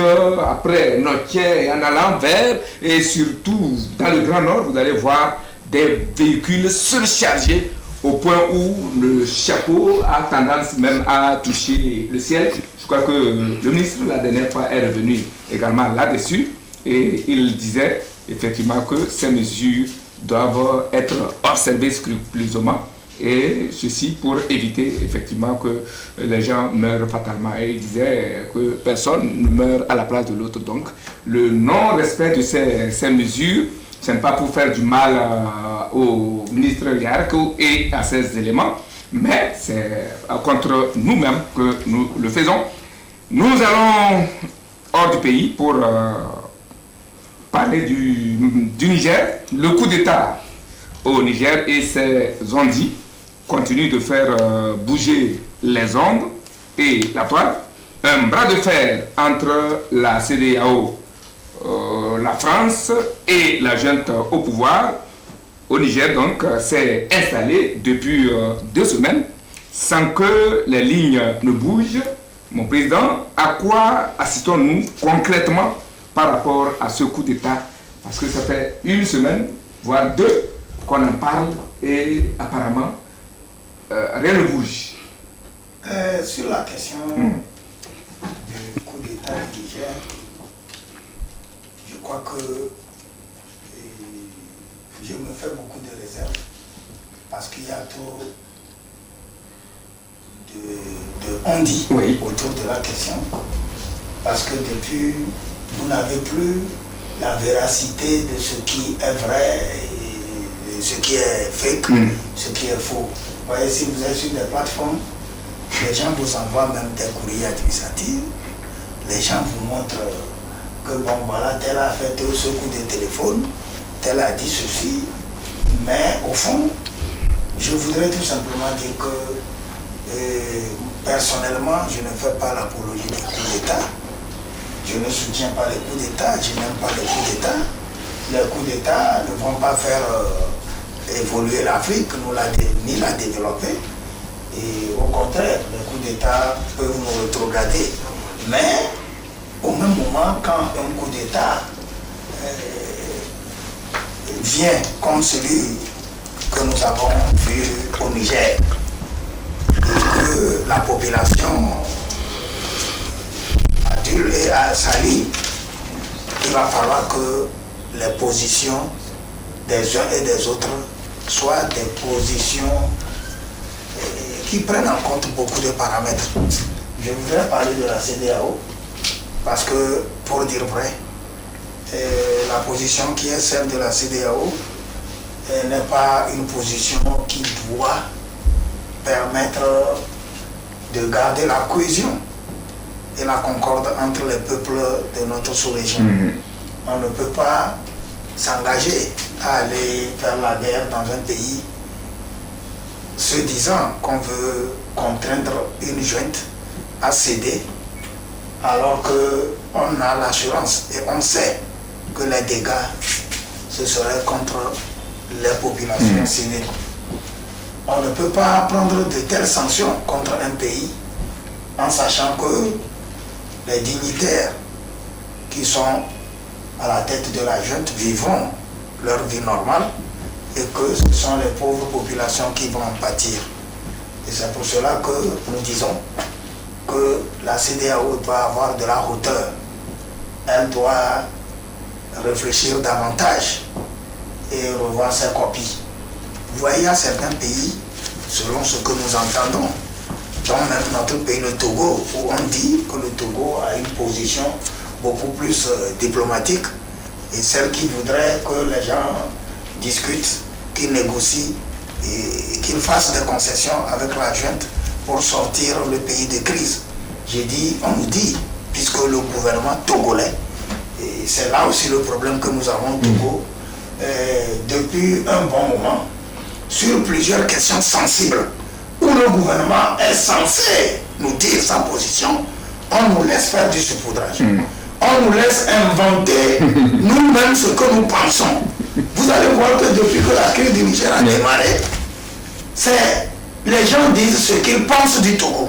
après Notier et en allant vers, et surtout dans le Grand Nord, vous allez voir des véhicules surchargés au point où le chapeau a tendance même à toucher le ciel. Je crois que le ministre la dernière fois est revenu également là-dessus et il disait effectivement que ces mesures doivent être observées scrupuleusement. Et ceci pour éviter effectivement que les gens meurent fatalement. Et il disait que personne ne meurt à la place de l'autre. Donc le non-respect de ces mesures, ce n'est pas pour faire du mal au ministre Liark et à ces éléments, mais c'est contre nous-mêmes que nous le faisons. Nous allons hors du pays pour parler du Niger. Le coup d'État au Niger et ses ondits continue de faire bouger les ondes et la toile, un bras de fer entre la CEDEAO, la France et la junte au pouvoir au Niger donc s'est installé depuis 2 semaines sans que les lignes ne bougent. Mon président, à quoi assistons-nous concrètement par rapport à ce coup d'État? Parce que ça fait 1 semaine, voire 2, qu'on en parle et apparemment rien ne bouge. Sur la question du coup d'État du Niger, je crois que je me fais beaucoup de réserves parce qu'il y a trop de on-dit autour de la question. Parce que depuis, vous n'avez plus la véracité de ce qui est vrai, et ce qui est fake, ce qui est faux. Vous voyez, si vous êtes sur des plateformes, les gens vous envoient même des courriers administratifs, les gens vous montrent que bon voilà, tel a fait ce coup de téléphone, tel a dit ceci, mais au fond, je voudrais tout simplement dire que personnellement, je ne fais pas l'apologie des coups d'État, je ne soutiens pas les coups d'État, je n'aime pas les coups d'État. Les coups d'État ne vont pas faire évoluer l'Afrique, ni la développer. Et au contraire, les coups d'État peuvent nous rétrograder. Mais au même moment, quand un coup d'État vient comme celui que nous avons vu au Niger, et que la population adulte et salie, il va falloir que les positions des uns et des autres soient des positions qui prennent en compte beaucoup de paramètres. Je voudrais parler de la CEDEAO parce que, pour dire vrai, la position qui est celle de la CEDEAO n'est pas une position qui doit permettre de garder la cohésion et la concorde entre les peuples de notre sous-région. On ne peut pas s'engager à aller faire la guerre dans un pays se disant qu'on veut contraindre une junte à céder alors qu'on a l'assurance et on sait que les dégâts ce serait contre les populations civiles. On ne peut pas prendre de telles sanctions contre un pays en sachant que les dignitaires qui sont à la tête de la junte vivront leur vie normale et que ce sont les pauvres populations qui vont en pâtir. Et c'est pour cela que nous disons que la CEDEAO doit avoir de la hauteur. Elle doit réfléchir davantage et revoir ses copies. Vous voyez, il y a certains pays, selon ce que nous entendons, dont même notre pays, le Togo, où on dit que le Togo a une position beaucoup plus diplomatique et celle qui voudrait que les gens discutent, qu'ils négocient et qu'ils fassent des concessions avec la junte pour sortir le pays de crise. J'ai dit, on nous dit, puisque le gouvernement togolais, et c'est là aussi le problème que nous avons au Togo, depuis un bon moment, sur plusieurs questions sensibles, où le gouvernement est censé nous dire sa position, on nous laisse faire du saupoudrage. On nous laisse inventer nous-mêmes ce que nous pensons. Vous allez voir que depuis que la crise du Niger a démarré, les gens disent ce qu'ils pensent du Togo.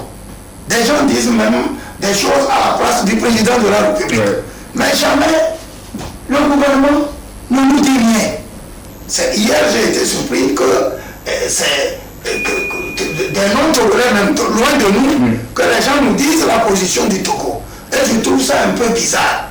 Des gens disent même des choses à la place du président de la République. Mais jamais le gouvernement ne nous dit rien. Hier, j'ai été surpris que des non-togolais, même loin de nous, que les gens nous disent la position du Togo. Et je trouve ça un peu bizarre.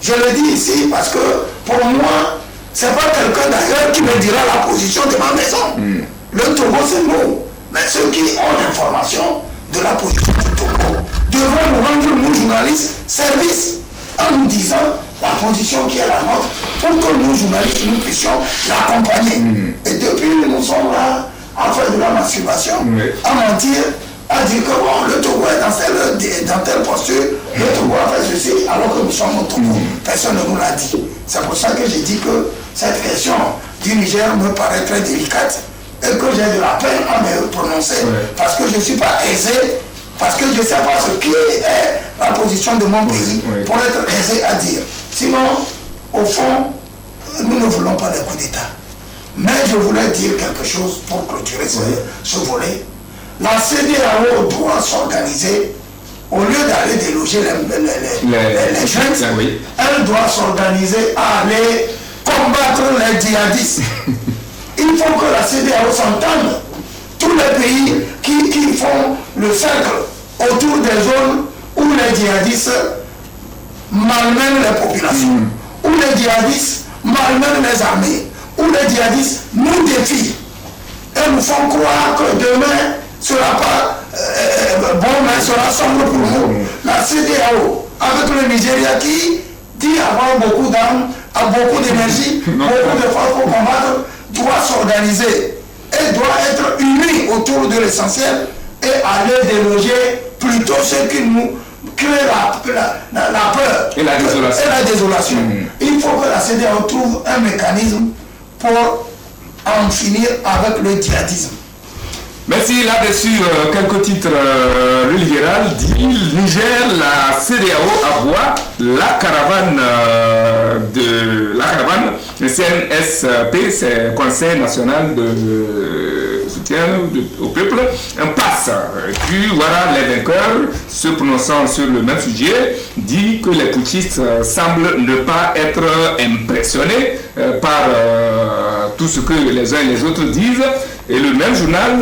Je le dis ici parce que pour moi, c'est pas quelqu'un d'ailleurs qui me dira la position de ma maison. Le Togo, c'est nous. Mais ceux qui ont l'information de la position du Togo devront nous rendre, nous journalistes, service en nous disant la position qui est la nôtre pour que nous journalistes nous puissions l'accompagner. Et depuis nous sommes là en fait de la masturbation, à mentir, à dire que bon, le Togo est dans telle posture, le Togo a fait ceci alors que nous sommes au Togo. Personne ne nous l'a dit. C'est pour ça que j'ai dit que cette question du Niger me paraît très délicate et et que j'ai de la peine à me prononcer parce que je ne suis pas aisé, parce que je ne sais pas ce qui est la position de mon pays pour être aisé à dire. Sinon, au fond, nous ne voulons pas de coup d'État. Mais je voulais dire quelque chose pour clôturer ce volet. La CEDEAO doit s'organiser, au lieu d'aller déloger les jeunes, elle doit s'organiser à aller combattre les djihadistes. Il faut que la CEDEAO s'entende. Tous les pays qui font le cercle autour des zones où les djihadistes malmènent les populations, où les djihadistes malmènent les armées, où les djihadistes nous défient et nous font croire que demain sera pas bon, mais sera sombre pour nous. La CEDEAO, avec le Nigeria qui dit avoir beaucoup d'armes, a beaucoup d'énergie, beaucoup de force pour combattre, doit s'organiser et doit être unie autour de l'essentiel et aller déloger plutôt ceux qui nous créent la peur et la désolation. Il faut que la CEDEAO trouve un mécanisme pour en finir avec le djihadisme. Merci. Là-dessus, quelques titres libéral dit Niger, la CEDEAO aboie, la caravane CNSP, c'est Conseil national de soutien au peuple, un passe. Puis voilà, les vainqueurs, se prononçant sur le même sujet, dit que les putschistes semblent ne pas être impressionnés par tout ce que les uns et les autres disent. Et le même journal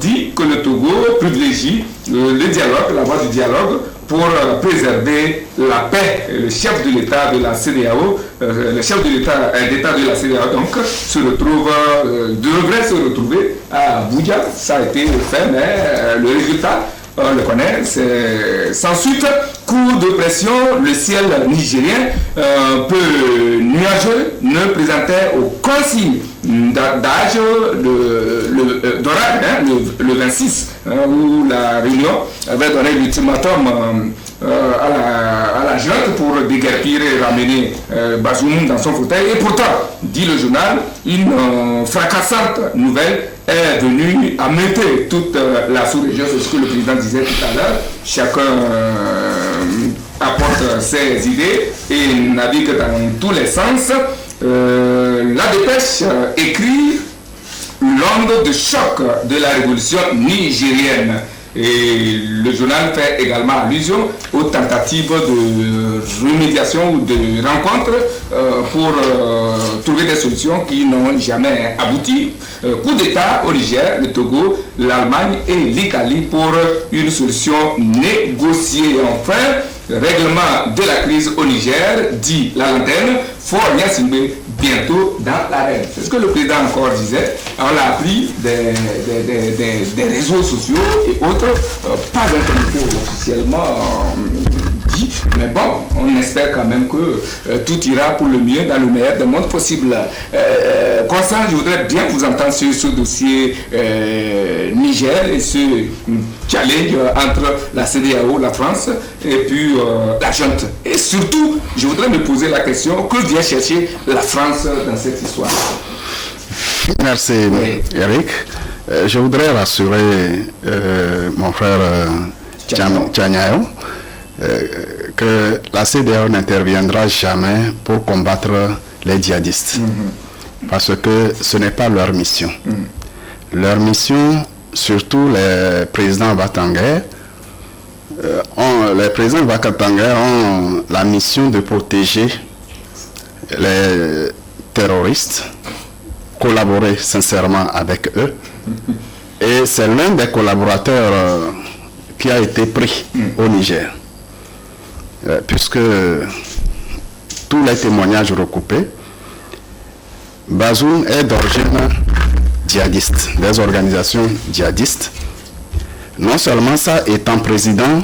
dit que le Togo privilégie le dialogue, la voie du dialogue, pour préserver la paix. Le chef de l'État de la CEDEAO, le chef de l'État de la CEDEAO, donc, devrait se retrouver à Abuja. Ça a été fait, mais le résultat, on le connaît, c'est sans suite. Coup de pression, le ciel nigérien peu nuageux ne présentait aucun signe d'âge d'orage, le 26, où la Réunion avait donné l'ultimatum à la junte pour déguerpir et ramener Bazoum dans son fauteuil. Et pourtant, dit le journal, une fracassante nouvelle est venue ameuter toute la sous-région. C'est ce que le président disait tout à l'heure. Chacun apporte ses idées et navigue dans tous les sens. La dépêche écrit l'onde de choc de la révolution nigérienne. Et le journal fait également allusion aux tentatives de remédiation ou de rencontres pour trouver des solutions qui n'ont jamais abouti. Coup d'État au Niger, le Togo, l'Allemagne et l'Italie pour une solution négociée. Enfin, règlement de la crise au Niger, dit la lanterne, Fort Gnassingbé bientôt dans l'arène. C'est ce que le président encore disait. On l'a appris des réseaux sociaux et autres, pas un communiqué officiellement dit, mais bon, on espère quand même que tout ira pour le mieux dans le meilleur des mondes possible. Constant, je voudrais bien vous entendre sur ce dossier Niger et ce challenge entre la CEDEAO, la France et puis la junte. Et surtout, je voudrais me poser la question, que vient chercher la France dans cette histoire? Merci Eric. Je voudrais rassurer mon frère Tchaniayo que la CEDEAO n'interviendra jamais pour combattre les djihadistes. Parce que ce n'est pas leur mission. Leur mission, surtout les présidents Batangais, ont la mission de protéger les terroristes, collaborer sincèrement avec eux. Et c'est l'un des collaborateurs qui a été pris au Niger. Puisque tous les témoignages recoupés, Bazoum est d'origine djihadiste, des organisations djihadistes. Non seulement ça, étant président,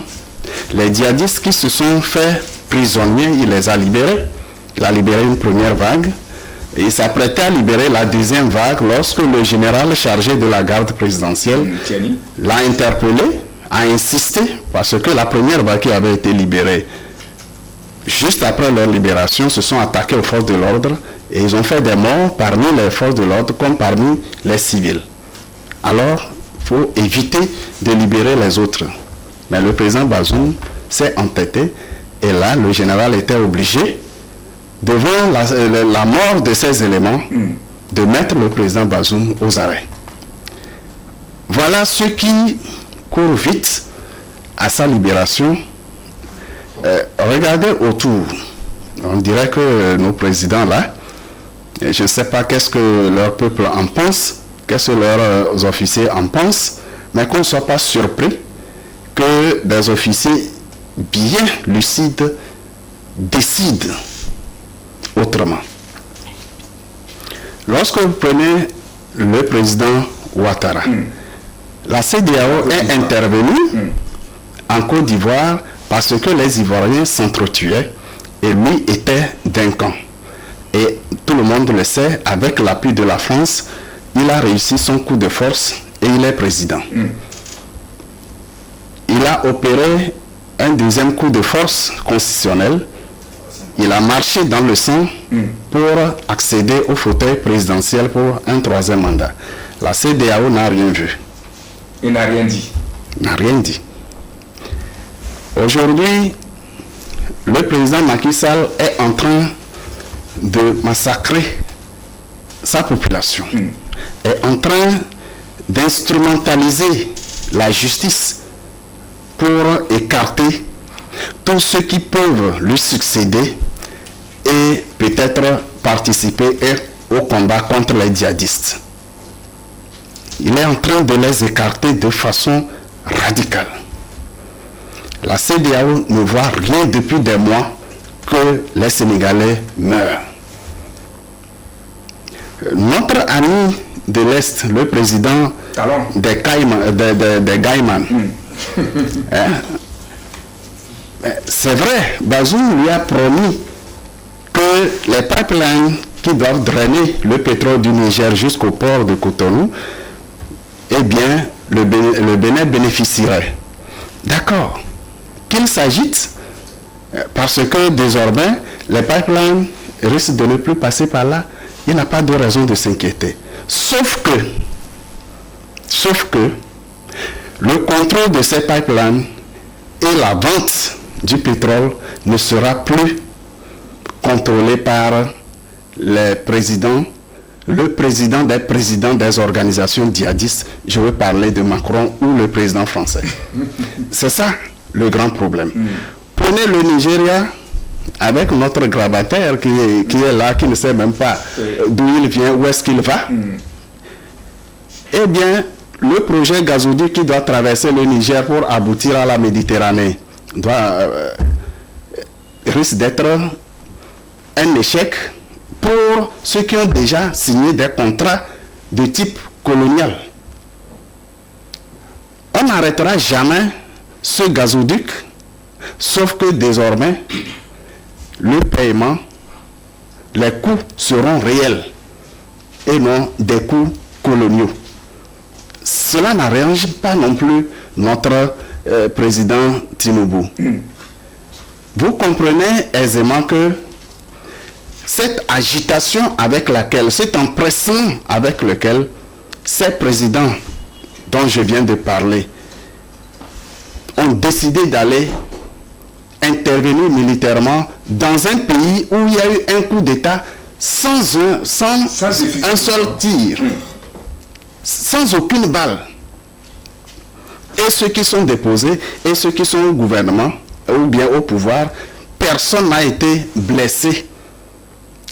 les djihadistes qui se sont fait prisonniers, il les a libérés. Il a libéré une première vague et il s'apprêtait à libérer la deuxième vague lorsque le général chargé de la garde présidentielle l'a interpellé, a insisté, parce que la première vague qui avait été libérée, juste après leur libération, se sont attaqués aux forces de l'ordre et ils ont fait des morts parmi les forces de l'ordre comme parmi les civils. alors il faut éviter de libérer les autres. Mais le président Bazoum s'est entêté et là, le général était obligé, devant la mort de ces éléments, de mettre le président Bazoum aux arrêts. Voilà ce qui court vite à sa libération. Regardez autour. On dirait que nos présidents là, je ne sais pas qu'est-ce que leur peuple en pense, qu'est-ce que leurs officiers en pensent, mais qu'on ne soit pas surpris que des officiers bien lucides décident autrement. Lorsque vous prenez le président Ouattara, la CEDEAO est intervenue en Côte d'Ivoire parce que les Ivoiriens s'entretuaient et lui était d'un camp. Et tout le monde le sait, avec l'appui de la France, il a réussi son coup de force et il est président. Il a opéré un deuxième coup de force constitutionnel. Il a marché dans le sang pour accéder au fauteuil présidentiel pour un troisième mandat. La CEDEAO n'a rien vu. Il n'a rien dit. N'a rien dit. Aujourd'hui, le président Macky Sall est en train de massacrer sa population. Est en train d'instrumentaliser la justice pour écarter tous ceux qui peuvent lui succéder et peut-être participer au combat contre les djihadistes. Il est en train de les écarter de façon radicale. La CEDEAO ne voit rien depuis des mois que les Sénégalais meurent. Notre ami de l'Est, le président des Caïmans, c'est vrai, Bazoum lui a promis que les pipelines qui doivent drainer le pétrole du Niger jusqu'au port de Cotonou, eh bien, le Bénin bénéficierait. D'accord. Qu'il s'agite, parce que désormais, les pipelines risquent de ne plus passer par là, il n'a pas de raison de s'inquiéter. Sauf que, le contrôle de ces pipelines et la vente du pétrole ne sera plus contrôlé par les présidents, le président des organisations djihadistes, je veux parler de Macron ou le président français. C'est ça le grand problème. Prenez le Nigeria avec notre grabataire qui est là, qui ne sait même pas d'où il vient, où est-ce qu'il va. Eh bien, le projet gazoduc qui doit traverser le Niger pour aboutir à la Méditerranée risque d'être un échec pour ceux qui ont déjà signé des contrats de type colonial. On n'arrêtera jamais ce gazoduc, sauf que désormais, le paiement, les coûts seront réels et non des coûts coloniaux. Cela n'arrange pas non plus notre président Tinubu. Vous comprenez aisément que cette agitation avec laquelle, cet empressement avec lequel ces présidents dont je viens de parler ont décidé d'aller intervenir militairement dans un pays où il y a eu un coup d'État sans un seul tir, sans aucune balle. Et ceux qui sont déposés et ceux qui sont au gouvernement ou bien au pouvoir, personne n'a été blessé.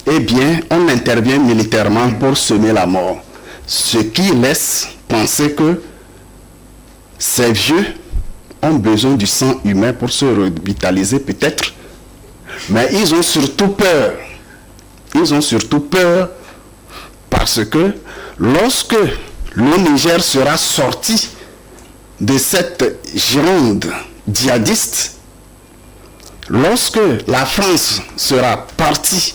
Eh bien, on intervient militairement pour semer la mort. Ce qui laisse penser que ces vieux ont besoin du sang humain pour se revitaliser peut-être. Mais ils ont surtout peur. Ils ont surtout peur parce que lorsque le Niger sera sorti de cette gironde djihadiste, lorsque la France sera partie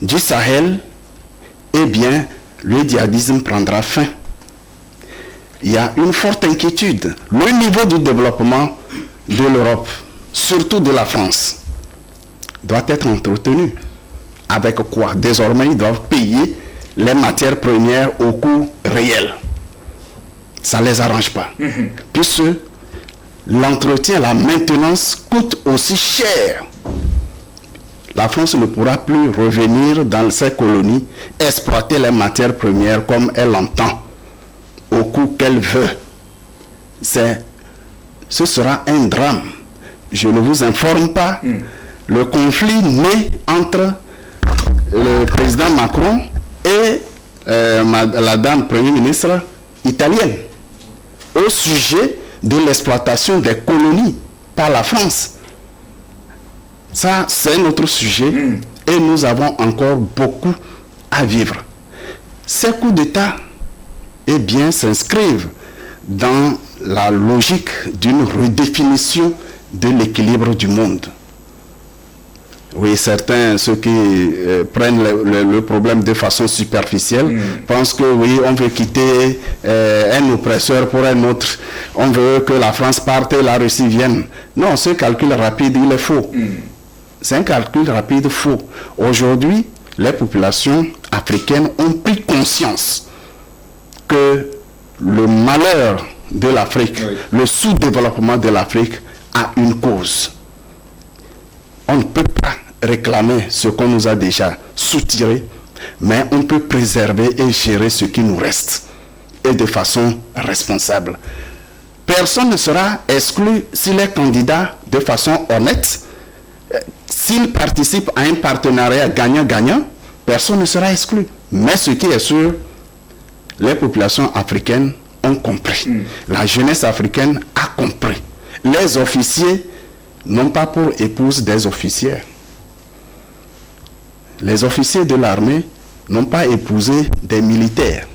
du Sahel, eh bien, le djihadisme prendra fin. Il y a une forte inquiétude. Le niveau du développement de l'Europe, surtout de la France, doit être entretenu. Avec quoi? Désormais, ils doivent payer les matières premières au coût réel. ça ne les arrange pas. Puisque l'entretien, la maintenance coûte aussi cher. La France ne pourra plus revenir dans ses colonies, exploiter les matières premières comme elle l'entend, au coût qu'elle veut. Ce sera un drame. Je ne vous informe pas. Le conflit né entre le président Macron et la dame Premier ministre italienne au sujet de l'exploitation des colonies par la France. Ça, c'est notre sujet et nous avons encore beaucoup à vivre. Ces coups d'État, eh bien, s'inscrivent dans la logique d'une redéfinition de l'équilibre du monde. Oui, certains, ceux qui prennent le problème de façon superficielle, pensent que oui, on veut quitter un oppresseur pour un autre. On veut que la France parte et la Russie vienne. Non, ce calcul rapide, il est faux. C'est un calcul rapide faux. Aujourd'hui, les populations africaines ont pris conscience que le malheur de l'Afrique, le sous-développement de l'Afrique a une cause. On ne peut pas réclamer ce qu'on nous a déjà soutiré, mais on peut préserver et gérer ce qui nous reste, et de façon responsable. Personne ne sera exclu s'il est candidat de façon honnête. S'il participe à un partenariat gagnant-gagnant, personne ne sera exclu. Mais ce qui est sûr, les populations africaines ont compris. La jeunesse africaine a compris. Les officiers n'ont pas pour épouse des officiers. Les officiers de l'armée n'ont pas épousé des militaires.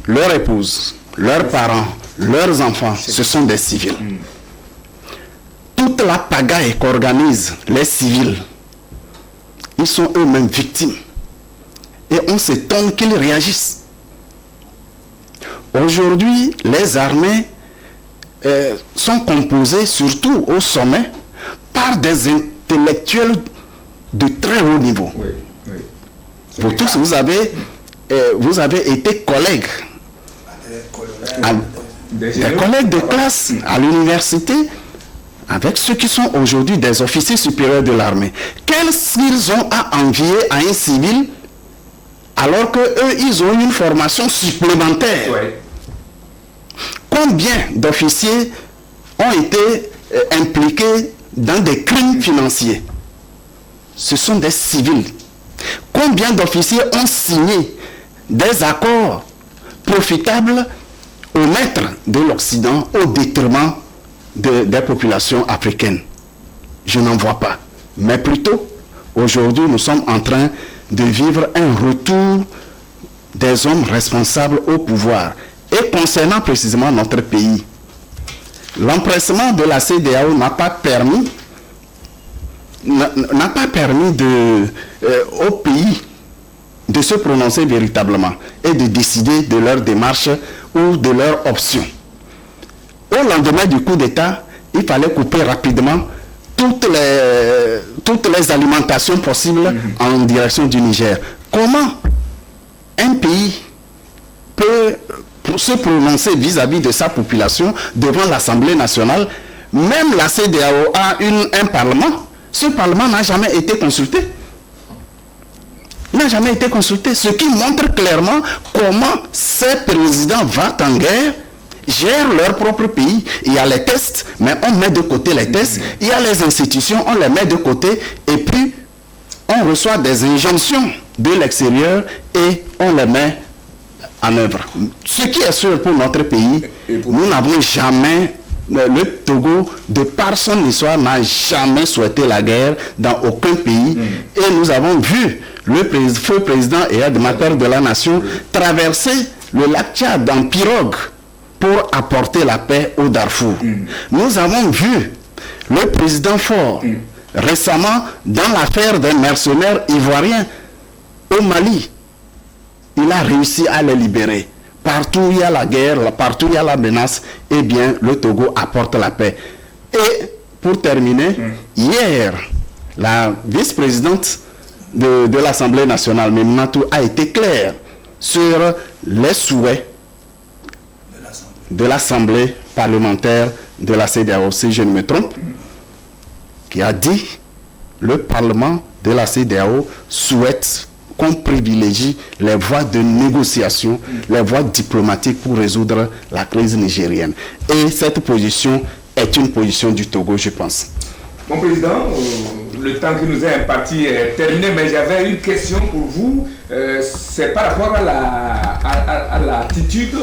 Leurs épouses, leurs parents, leurs enfants, ce sont des civils. Toute la pagaille qu'organisent les civils, ils sont eux-mêmes victimes. Et on s'étonne qu'ils réagissent. Aujourd'hui, les armées sont composées, surtout au sommet, par des intellectuels de très haut niveau. Vous tous, vous avez été collègues, des collègues de classe à l'université, avec ceux qui sont aujourd'hui des officiers supérieurs de l'armée. Qu'est-ce qu'ils ont à envier à un civil alors qu'eux, ils ont une formation supplémentaire? Combien d'officiers ont été impliqués dans des crimes financiers? Ce sont des civils. Combien d'officiers ont signé des accords profitables au maître de l'Occident au détriment des populations africaines? Je n'en vois pas. Mais plutôt, aujourd'hui, nous sommes en train de vivre un retour des hommes responsables au pouvoir. Et concernant précisément notre pays, l'empressement de la CEDEAO n'a pas permis au pays de se prononcer véritablement et de décider de leur démarche ou de leur option. Au lendemain du coup d'État, il fallait couper rapidement toutes les alimentations possibles en direction du Niger. Comment un pays peut se prononcer vis-à-vis de sa population devant l'Assemblée nationale? Même la CEDEAO a un parlement. Ce parlement n'a jamais été consulté. Il n'a jamais été consulté. Ce qui montre clairement comment ces présidents vont en guerre, gèrent leur propre pays. Il y a les tests, mais on met de côté les tests. Il y a les institutions, on les met de côté. Et puis, on reçoit des injonctions de l'extérieur et on les met en œuvre. Ce qui est sûr pour notre pays, nous n'avons jamais, le Togo, de par son histoire, n'a jamais souhaité la guerre dans aucun pays. Et nous avons vu le feu président et animateur de la nation traverser le lac Tchad en pirogue pour apporter la paix au Darfour. Nous avons vu le président Faure récemment dans l'affaire des mercenaires ivoiriens au Mali. Il a réussi à les libérer. Partout où il y a la guerre, partout où il y a la menace, eh bien, le Togo apporte la paix. Et pour terminer, hier, la vice-présidente de l'Assemblée nationale, Meminatou, a été claire sur les souhaits de l'Assemblée parlementaire de la CEDEAO, si je ne me trompe, qui a dit le Parlement de la CEDEAO souhaite qu'on privilégie les voies de négociation, les voies diplomatiques pour résoudre la crise nigérienne. Et cette position est une position du Togo, je pense. Mon président, le temps qui nous est imparti est terminé, mais j'avais une question pour vous. C'est par rapport à l'attitude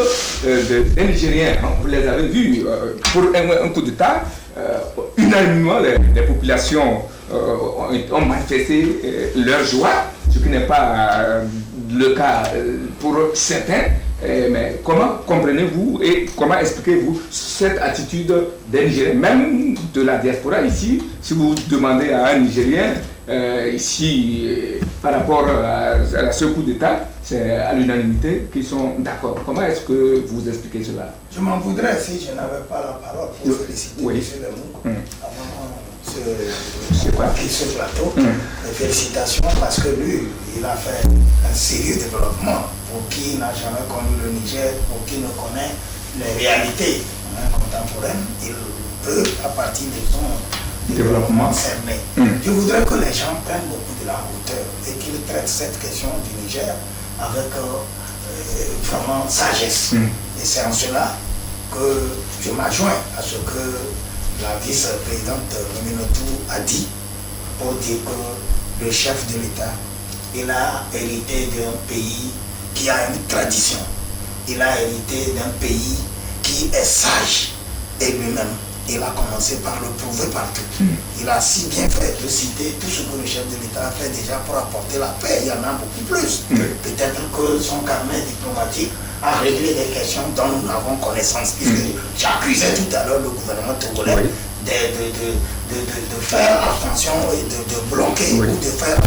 des Nigériens. Vous les avez vus pour un coup d'État. Unanimement, les populations ont manifesté leur joie, ce qui n'est pas le cas pour certains. Mais comment comprenez-vous et comment expliquez-vous cette attitude des Nigériens, même de la diaspora ici? Si vous demandez à un Nigérien ici par rapport à ce coup d'État, c'est à l'unanimité qu'ils sont d'accord. Comment est-ce que vous expliquez cela? Je m'en voudrais si je n'avais pas la parole pour féliciter M. Lemou avant ce plateau. Félicitations parce que lui, il a fait un sérieux développement. Pour qui n'a jamais connu le Niger, pour qui ne connaît les réalités contemporaines, il peut, à partir de son développement cerné. Je voudrais que les gens prennent beaucoup de la hauteur et qu'ils traitent cette question du Niger avec vraiment sagesse. Et c'est en cela que je m'adjoins à ce que la vice-présidente Minatou a dit pour dire que le chef de l'État, il a hérité d'un pays qui a une tradition. Il a hérité d'un pays qui est sage. Et lui-même, il a commencé par le prouver partout. Il a si bien fait de citer tout ce que le chef de l'État a fait déjà pour apporter la paix. Il y en a beaucoup plus. Peut-être que son carnet diplomatique a réglé des questions dont nous n'avons connaissance. Puisque j'accusais tout à l'heure le gouvernement togolais de faire attention et de bloquer ou de faire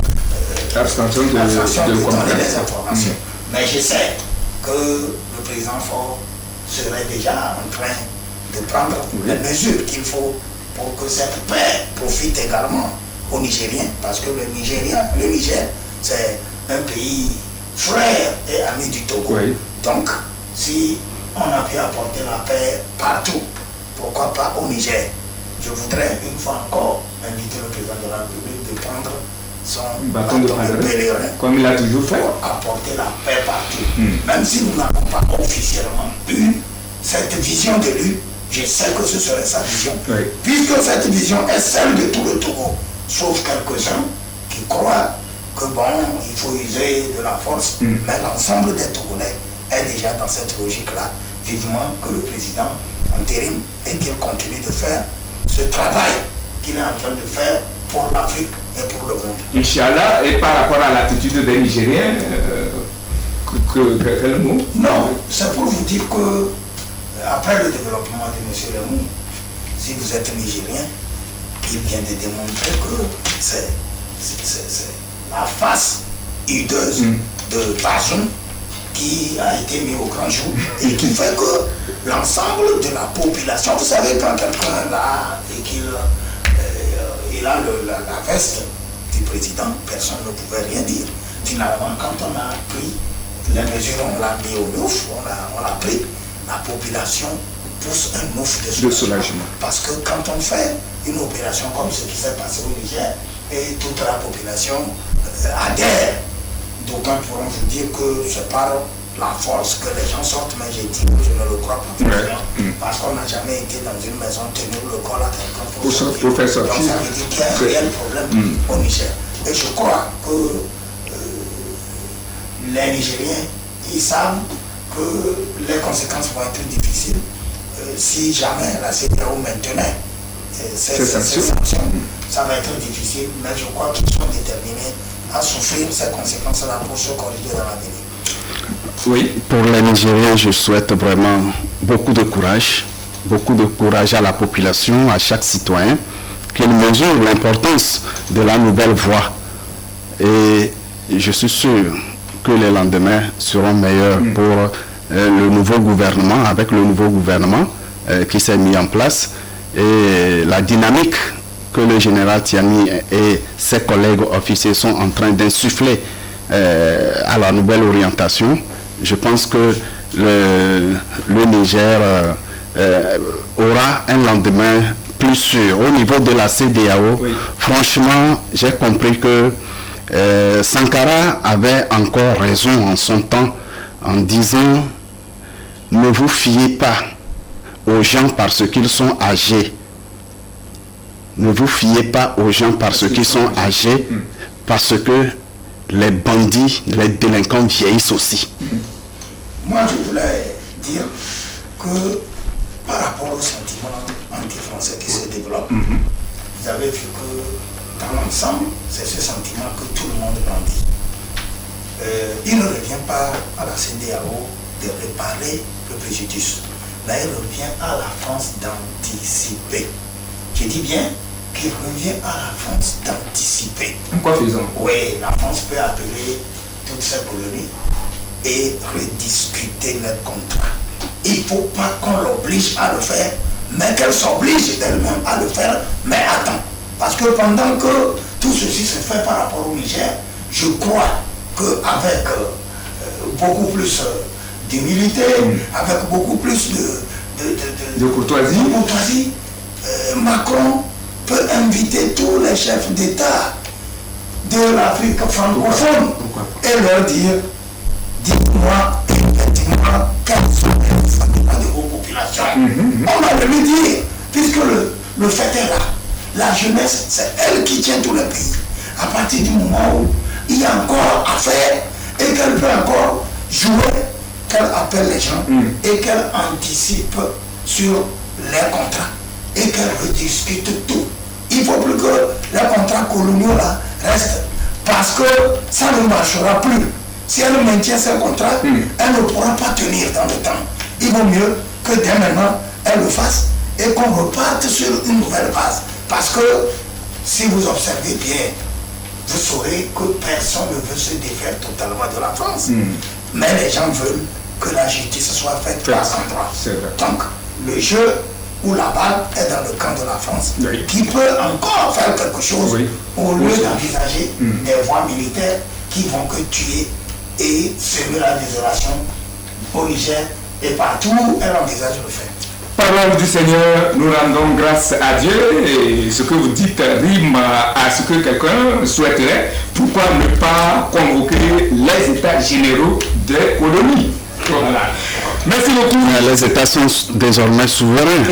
abstention de donner des informations. Mais je sais que le président Faure serait déjà en train de prendre les mesures qu'il faut pour que cette paix profite également aux Nigériens. Parce que le Niger, c'est un pays frère et ami du Togo. Donc, si on a pu apporter la paix partout, pourquoi pas au Niger? Je voudrais une fois encore inviter le président de la République de prendre son bâton de pèlerin, comme il a toujours fait, pour apporter la paix partout. Même si nous n'avons pas officiellement eu cette vision de lui, je sais que ce serait sa vision. Puisque cette vision est celle de tout le Togo, sauf quelques-uns qui croient que bon, il faut user de la force, mais l'ensemble des Togolais est déjà dans cette logique-là. Vivement que le président intérim et qu'il continue de faire ce travail qu'il est en train de faire pour l'Afrique et pour le monde. Inch'Allah, et par rapport à l'attitude des Nigériens, quel mot? Non, c'est pour vous dire que après le développement de M. Lemou, si vous êtes Nigérien, il vient de démontrer que c'est la face hideuse de Bazoum qui a été mis au grand jour et qui fait que l'ensemble de la population, vous savez, quand quelqu'un là et qu'il a la veste du président, personne ne pouvait rien dire. Finalement, quand on a pris les mesures, on l'a mis au ouf, on l'a pris, la population pousse un ouf de soulagement. Parce que quand on fait une opération comme ce qui s'est passé au Niger, et toute la population adhère, d'aucuns pourront vous dire que c'est par la force que les gens sortent, mais j'ai dit que je ne le crois pas. Parce qu'on n'a jamais été dans une maison tenir le col à quelqu'un pour faire sortir. Donc ça veut dire qu'il y a un réel problème au Niger. Et je crois que les Nigériens, ils savent que les conséquences vont être difficiles si jamais la CEDEAO maintenait ces sanctions. Ça va être difficile, mais je crois qu'ils sont déterminés à souffrir ces conséquences-là pour se corriger dans l'avenir. Oui, pour les Nigériens, je souhaite vraiment beaucoup de courage à la population, à chaque citoyen, qu'il mesure l'importance de la nouvelle voie. Et je suis sûr que les lendemains seront meilleurs pour le nouveau gouvernement, avec le nouveau gouvernement qui s'est mis en place. Et la dynamique que le général Tiani et ses collègues officiers sont en train d'insuffler à la nouvelle orientation, je pense que le Niger aura un lendemain plus sûr. Au niveau de la CEDEAO, franchement, j'ai compris que Sankara avait encore raison en son temps en disant ne vous fiez pas aux gens parce qu'ils sont âgés. Ne vous fiez pas aux gens parce qu'ils sont âgés, parce que les bandits, les délinquants vieillissent aussi. Moi, je voulais dire que par rapport au sentiment anti-français qui se développe, vous avez vu que dans l'ensemble, c'est ce sentiment que tout le monde brandit. Il ne revient pas à la CEDEAO de réparer le préjudice, mais il revient à la France d'anticiper. Je dis bien qu'il revient à la France d'anticiper. Quoi faisons? Oui, la France peut appeler toutes ces colonies et rediscuter leurs contrats. Il ne faut pas qu'on l'oblige à le faire, mais qu'elle s'oblige d'elle-même à le faire. Mais attends, parce que pendant que tout ceci se fait par rapport au Niger, je crois qu'avec beaucoup plus d'humilité, avec beaucoup plus de courtoisie, Macron peut inviter tous les chefs d'État de l'Afrique francophone et leur dire, dites-moi effectivement quels sont les sentiments de vos populations. On va le lui dire, puisque le fait est là. La jeunesse, c'est elle qui tient tout le pays. À partir du moment où il y a encore à faire et qu'elle peut encore jouer, qu'elle appelle les gens et qu'elle anticipe sur les contrats et qu'elle rediscute tout. Il ne faut plus que les contrats coloniaux là restent, parce que ça ne marchera plus. Si elle maintient ses contrats, elle ne pourra pas tenir dans le temps. Il vaut mieux que dès maintenant, elle le fasse et qu'on reparte sur une nouvelle base. Parce que si vous observez bien, vous saurez que personne ne veut se défaire totalement de la France. Mais les gens veulent que la justice soit faite à son droit. Donc, le jeu où la balle est dans le camp de la France, qui peut encore faire quelque chose au lieu d'envisager des voies militaires qui vont que tuer et semer la désolation au Niger et partout où elle envisage le faire. Parole du Seigneur, nous rendons grâce à Dieu, et ce que vous dites rime à ce que quelqu'un souhaiterait. Pourquoi ne pas convoquer les États généraux des colonies? Voilà. Merci beaucoup. Les États sont désormais souverains.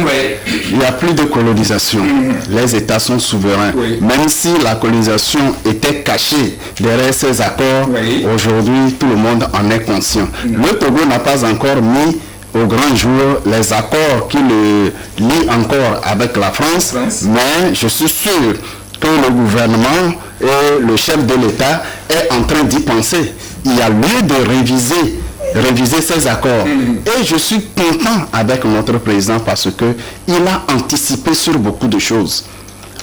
Il n'y a plus de colonisation. Les États sont souverains. Même si la colonisation était cachée derrière ces accords, aujourd'hui tout le monde en est conscient. Le Togo n'a pas encore mis au grand jour les accords qui le lient encore avec la France, mais je suis sûr que le gouvernement et le chef de l'État est en train d'y penser. Il y a lieu de réviser ces accords. Et je suis content avec notre président parce qu'il a anticipé sur beaucoup de choses.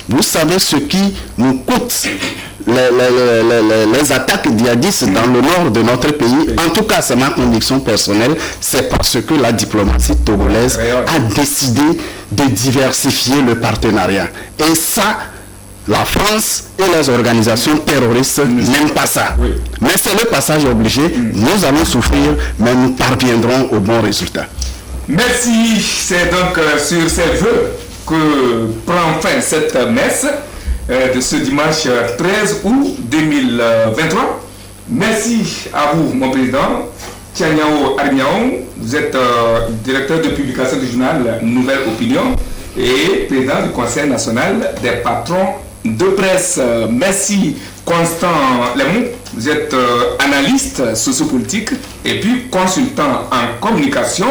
Vous savez ce qui nous coûte les attaques djihadistes dans le nord de notre pays. En tout cas, c'est ma conviction personnelle, c'est parce que la diplomatie togolaise a décidé de diversifier le partenariat. Et ça, la France et les organisations terroristes n'aiment pas ça. Mais c'est le passage obligé. Nous allons souffrir, mais nous parviendrons au bon résultat. Merci. C'est donc sur ces vœux que prend fin cette messe de ce dimanche 13 août 2023. Merci à vous, mon président. Tianyao Armiaon, vous êtes directeur de publication du journal Nouvelle Opinion et président du Conseil national des patrons de presse. Merci Constant Lemou, vous êtes analyste sociopolitique et puis consultant en communication.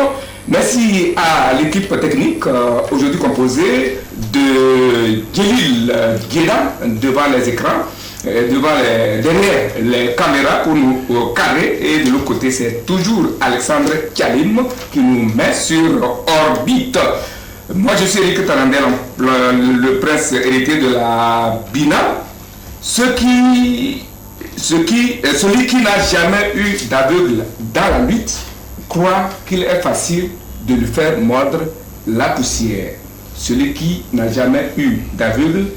Merci à l'équipe technique, aujourd'hui composée de Djelil Guéda devant les écrans, derrière les caméras pour nous carrer, et de l'autre côté c'est toujours Alexandre Kalim qui nous met sur orbite. Moi je suis Eric Tarandel, le prince héritier de la Bina. Celui qui n'a jamais eu d'aveugle dans la lutte croit qu'il est facile de lui faire mordre la poussière. Celui qui n'a jamais eu d'aveugle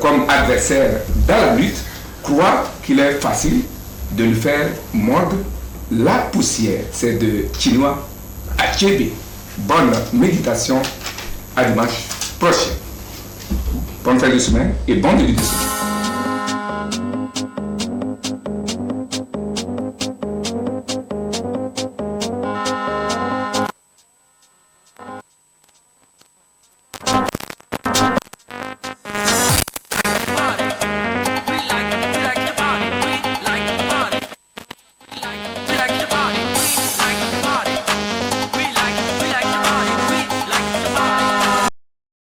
comme adversaire dans la lutte croit qu'il est facile de lui faire mordre La poussière, c'est de Chinois à Tchébé. Bonne méditation, à dimanche prochain. Bonne fin de semaine et bon début de semaine.